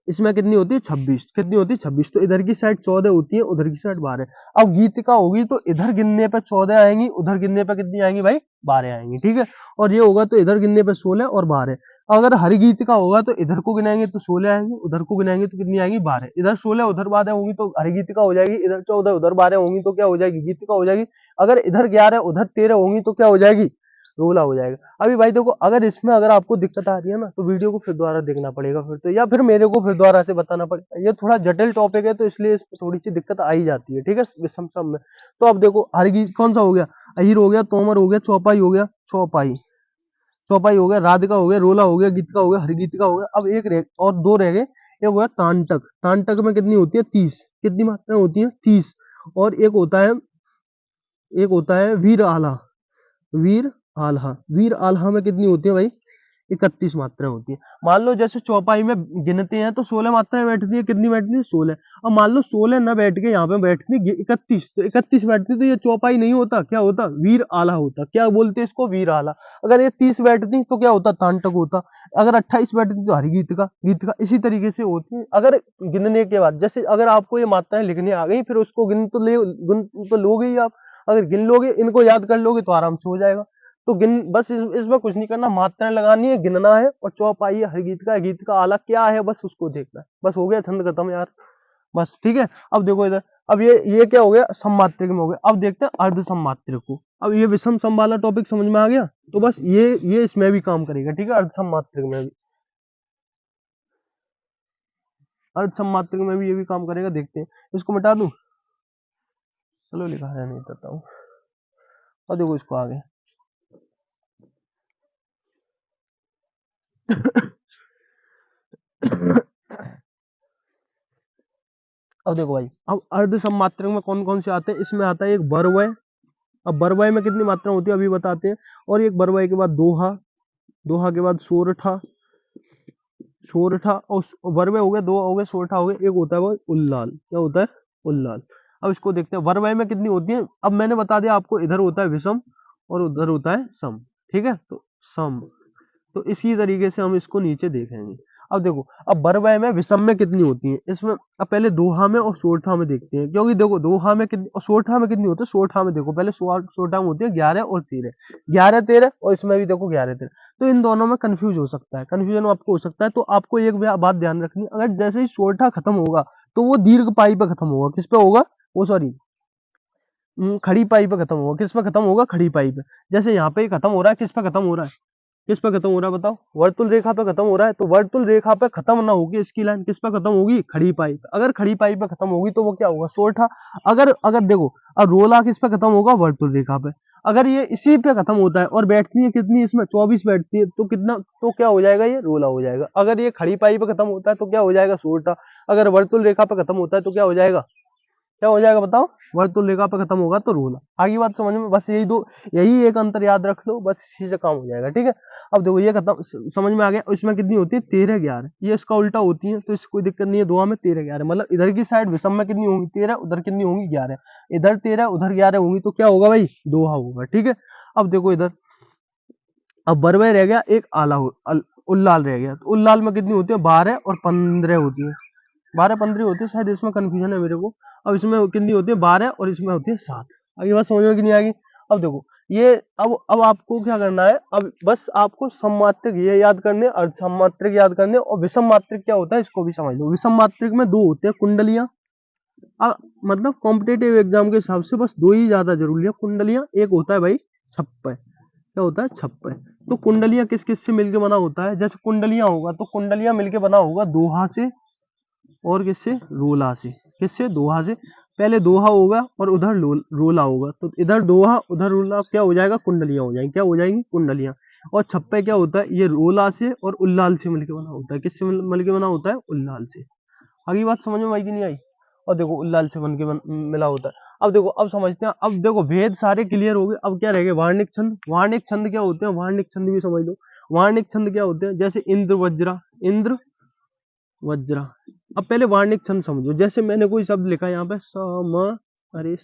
Speaker 1: इसमें कितनी होती है 26, कितनी होती है 26। तो इधर की साइड 14 होती है, उधर की साइड 12। अब गीतिका होगी तो इधर गिनने पे 14 आएंगी, उधर गिनने पे कितनी आएंगी भाई 12 आएंगी, ठीक है। और ये होगा तो इधर गिनने पे 16 और 12। अगर हरि गीतिका होगा तो इधर को गिनाएंगे तो 16 आएंगे, उधर को गिनाएंगे तो कितनी आएंगी 12। इधर 16 उधर 12 होंगी तो हरि गीतिका हो जाएगी, इधर 14 उधर 12 होंगी तो क्या हो जाएगी गीतिका हो जाएगी। अगर इधर 11 उधर 13 होंगी तो क्या हो जाएगी रोला हो जाएगा। अभी भाई देखो, अगर इसमें अगर आपको दिक्कत आ रही है ना तो वीडियो को फिर दोबारा देखना पड़ेगा फिर तो, या फिर मेरे को फिर दोबारा से बताना पड़ेगा। ये थोड़ा जटिल टॉपिक है तो इसलिए इसमें थोड़ी सी दिक्कत आ ही जाती है, ठीक है विषम सम में। तो अब देखो हरगीत कौन सा हो गया, अहिर हो गया, तोमर हो गया, चौपाई हो गया, चौपाई, चौपाई हो गया, राधिका हो गया, रोला हो गया, गीतिका हो गया, हरगीतिका हो गया। अब एक और दो रह गए, एक हो गया तांटक। तांटक में कितनी होती है 30, कितनी मात्रा होती है 30। और एक होता है वीर आला, वीर आल्हा। वीर आल्हा में कितनी होती है भाई 31 मात्राएं होती है। मान लो जैसे चौपाई में गिनते हैं तो 16 मात्राएं बैठती है, कितनी बैठती है 16। अब मान लो 16 ना बैठ के यहाँ पे बैठती 31, तो 31 बैठती तो ये चौपाई नहीं होता, क्या होता वीर आला होता। क्या बोलते हैं इसको वीर आला। अगर ये 30 बैठती तो क्या होता तांटक होता। अगर 28 बैठती तो हरि गीतिका, गीतिका इसी तरीके से होती है। अगर गिनने के बाद जैसे अगर आपको ये मात्राएं लिखनी आ गई फिर उसको गिन तो लोगे ही आप। अगर गिन लोगे इनको याद कर लोगे तो आराम से हो जाएगा। तो गिन बस इसमें कुछ नहीं करना, मात्राएं लगानी है, गिनना है और चौपाई है, हर गीत का आला क्या है बस उसको देखना है, बस हो गया छंद खत्म यार, बस ठीक है। अब देखो इधर, अब ये क्या हो गया सममात्रिक में हो गया। अब देखते हैं अर्ध सममात्रिक को। अब ये विषम सम वाला टॉपिक समझ में आ गया तो बस ये इसमें भी काम करेगा, ठीक है। अर्ध सममात्रिक में भी, अर्ध सममात्रिक में भी ये भी काम करेगा। देखते हैं, इसको मिटा दूं, चलो लिखा है नहीं करता हूँ। और देखो इसको आगे अब देखो भाई, अब अर्ध सममात्रक में कौन कौन से आते हैं। इसमें आता है एक बरवय। अब बरवय में कितनी मात्रा होती है अभी बताते हैं। और एक बरवय के बाद दोहा, दोहा के बाद सोरठा, सोरठा और बरवय हो गया, दो हो गए, सोरठा हो गया, एक होता है वो उल्लाल। क्या होता है उल्लाल। अब इसको देखते हैं बरवय में कितनी होती है। अब मैंने बता दिया आपको, इधर होता है विषम और उधर होता है सम, ठीक है। तो सम, तो इसी तरीके से हम इसको नीचे देखेंगे। अब देखो, अब बरवय में विषम में कितनी होती है इसमें। अब पहले दोहा में और सोरठा में देखते हैं, क्योंकि देखो दोहा में कितनी और सोरठा में कितनी होती है। सोरठा में देखो पहले सोरठा में होती है 11 और 13, 11 13 और इसमें भी देखो 11 13। तो इन दोनों में कंफ्यूज हो सकता है, कंफ्यूजन आपको हो सकता है। तो आपको एक बात ध्यान रखनी है, अगर जैसे ही सोरठा खत्म होगा तो वो दीर्घ पाई पे खत्म होगा। किस पे होगा वो, सॉरी खड़ी पाई पे खत्म होगा। किस पे खत्म होगा खड़ी पाई पे। जैसे यहाँ पे खत्म हो रहा है, किस पे खत्म हो रहा है, किस पे खत्म हो रहा है बताओ, वर्तुल रेखा पे खत्म हो रहा है। तो वर्तुल रेखा पे खत्म ना होगी इसकी लाइन, किस पे खत्म होगी खड़ी पाई पे। अगर खड़ी पाई पे खत्म होगी तो वो क्या होगा सोरठा। अगर अगर देखो, अब रोला किस पे खत्म होगा वर्तुल रेखा पे। अगर ये इसी पे खत्म होता है और बैठती है कितनी इसमें 24 बैठती है, तो कितना, तो क्या हो जाएगा ये रोला हो जाएगा। अगर ये खड़ी पाई पे खत्म होता है तो क्या हो जाएगा सोरठा। अगर वर्तुल रेखा पे खत्म होता है तो क्या हो जाएगा, क्या हो जाएगा बताओ, वर्तुल रेखा पे खत्म होगा तो रोला। आगे बात समझ में, बस यही एक अंतर याद रख लो, बस इसी से काम हो जाएगा, ठीक है। अब देखो ये खत्म समझ में आ गया। इसमें कितनी होती है 13 11, ये इसका उल्टा होती है तो इससे कोई दिक्कत नहीं है। दोहा में 13 11 मतलब इधर की साइड विषम में कितनी होंगी 13, उधर कितनी होंगी 11, इधर 13 उधर 11 होंगी तो क्या होगा भाई दोहा होगा, ठीक है। अब देखो इधर, अब बरवय रह गया, एक उल्लाल रह गया। तो उल्लाल में कितनी होती है 12 और 15 होती है, 12 15 होती है, शायद इसमें कंफ्यूजन है मेरे को। अब इसमें कितनी होती है 12 और इसमें होती है 7। आगे बात समझ में कि नहीं आएगी। अब देखो ये, अब आपको क्या करना है, अब बस आपको सममात्रिक ये याद करने, अर्ध सममात्रिक याद करने, और विषम मात्रिक क्या होता है इसको भी समझ लो। विषम मात्रिक में दो होते हैं कुंडलियां। मतलब कॉम्पिटेटिव एग्जाम के हिसाब से बस दो ही ज्यादा जरूरी है कुंडलियां। एक होता है भाई छप्पय, क्या होता है छप्पय। तो कुंडलियां किस किस से मिलकर बना होता है। जैसे कुंडलियां होगा तो कुंडलियां मिलके बना होगा दोहा से और किससे रोला से। किससे दोहा से। पहले दोहा होगा और उधर रोला होगा, तो इधर दोहा उधर रोला क्या हो जाएगा कुंडलियां हो जाएंगी, क्या हो जाएंगी कुंडलियां। और छप्पे क्या होता है, ये रोला से और उल्लाल से मिलके बना होता है। किससे मिलके बना होता है उल्लाल से। आगे बात समझ में आई कि नहीं आई। और देखो उल्लाल से मिला होता है। अब देखो, अब समझते हैं। अब देखो भेद सारे क्लियर हो गए। अब क्या रह गए? वार्णिक छंद। वार्णिक छंद क्या होते हैं? वार्णिक छंद भी समझ लो। वार्णिक छंद क्या होते हैं? जैसे इंद्र वज्रा, इंद्र वज्रा। अब पहले वार्णिक छंद समझो। जैसे मैंने कोई शब्द लिखा यहाँ पे अरे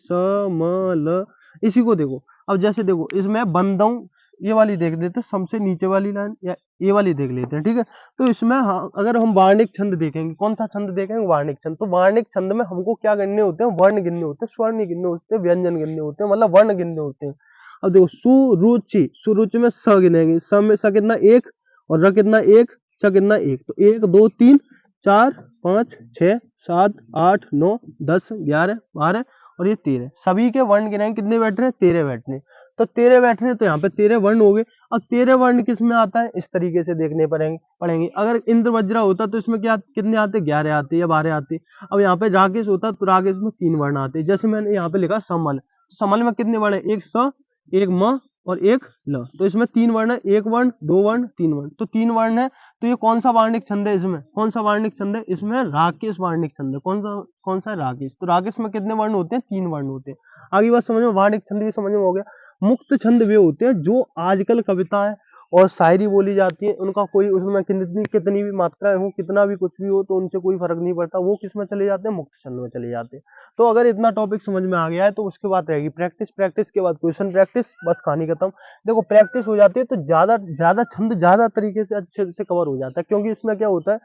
Speaker 1: ल, इसी को देखो। अब जैसे देखो, इसमें बंदों, ये वाली देख लेते हैं, सबसे नीचे वाली लाइन, या ये वाली देख लेते हैं, ठीक है। तो इसमें अगर हम वार्णिक छंद देखेंगे, कौन सा छंद देखेंगे? वार्णिक छंद। तो वार्णिक छंद में हमको क्या गिनने होते हैं? वर्ण गिनने होते हैं, स्वर्ण गिनने होते हैं, व्यंजन गिनने होते हैं, मतलब वर्ण गिनने होते हैं। अब देखो, सुरुचि, सुरुचि में स गिनेंगे। स में स कितना? एक। और र कितना? एक। च कितना? एक। तो एक, दो, तीन, चार, पाँच, छह, सात, आठ, नौ, 10, 11, 12 और ये 13। सभी के वर्ण गिनाएंगे, कितने बैठ रहे हैं? 13 बैठ रहे हैं। तो 13 बैठ रहे हैं, तो यहाँ पे 13 वर्ण हो गए। अब 13 वर्ण किस में आता है? इस तरीके से देखने पड़ेंगे। अगर इंद्र वज्रा होता तो इसमें क्या कितने आते? 11 आते या 12 आते। अब यहाँ पे राकेश होता तो राकेश में 3 वर्ण आते। जैसे मैंने यहाँ पे लिखा समल, समल में कितने वर्ण है? एक स, एक म और एक ल। तो इसमें 3 वर्ण है, एक वर्ण, दो वर्ण, 3 वर्ण। तो 3 वर्ण है। तो ये कौन सा वार्णिक छंद है? इसमें कौन सा वार्णिक छंद है? इसमें राकेश वार्णिक छंद है। कौन सा है? राकेश। तो राकेश में कितने वर्ण होते हैं? 3 वर्ण होते हैं। आगे बात समझ में, वार्णिक छंद भी समझ में हो गया। मुक्त छंद वे होते हैं जो आजकल कविता है और शायरी बोली जाती है, उनका कोई उसमें कितनी कितनी भी मात्रा हो, कितना भी कुछ भी हो, तो उनसे कोई फर्क नहीं पड़ता, वो किस में चले जाते हैं? मुक्त छंद में चले जाते हैं। तो अगर इतना टॉपिक समझ में आ गया है तो उसके बाद रहेगी प्रैक्टिस। प्रैक्टिस के बाद क्वेश्चन प्रैक्टिस, बस कहानी खत्म। देखो प्रैक्टिस हो जाती है तो ज्यादा ज्यादा छंद ज्यादा तरीके से अच्छे से कवर हो जाता है, क्योंकि इसमें क्या होता है,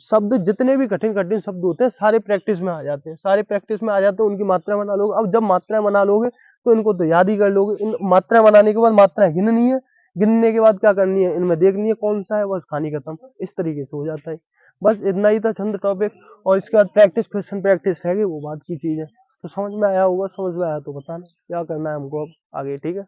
Speaker 1: शब्द जितने भी कठिन कठिन शब्द होते हैं सारे प्रैक्टिस में आ जाते हैं, सारे प्रैक्टिस में आ जाते हैं। उनकी मात्रा बना लोगे। अब जब मात्रा बना लोगे तो इनको तो याद ही कर लोगे। इन मात्रा बनाने के बाद मात्रा गिननी है, गिनने के बाद क्या करनी है? इनमें देखनी है कौन सा है, बस कहानी खत्म। इस तरीके से हो जाता है। बस इतना ही था छंद टॉपिक। और इसके बाद प्रैक्टिस, क्वेश्चन प्रैक्टिस रहेगी, वो बात की चीज है। तो समझ में आया होगा, समझ में आया तो बताना क्या करना है हमको अब आगे, ठीक है।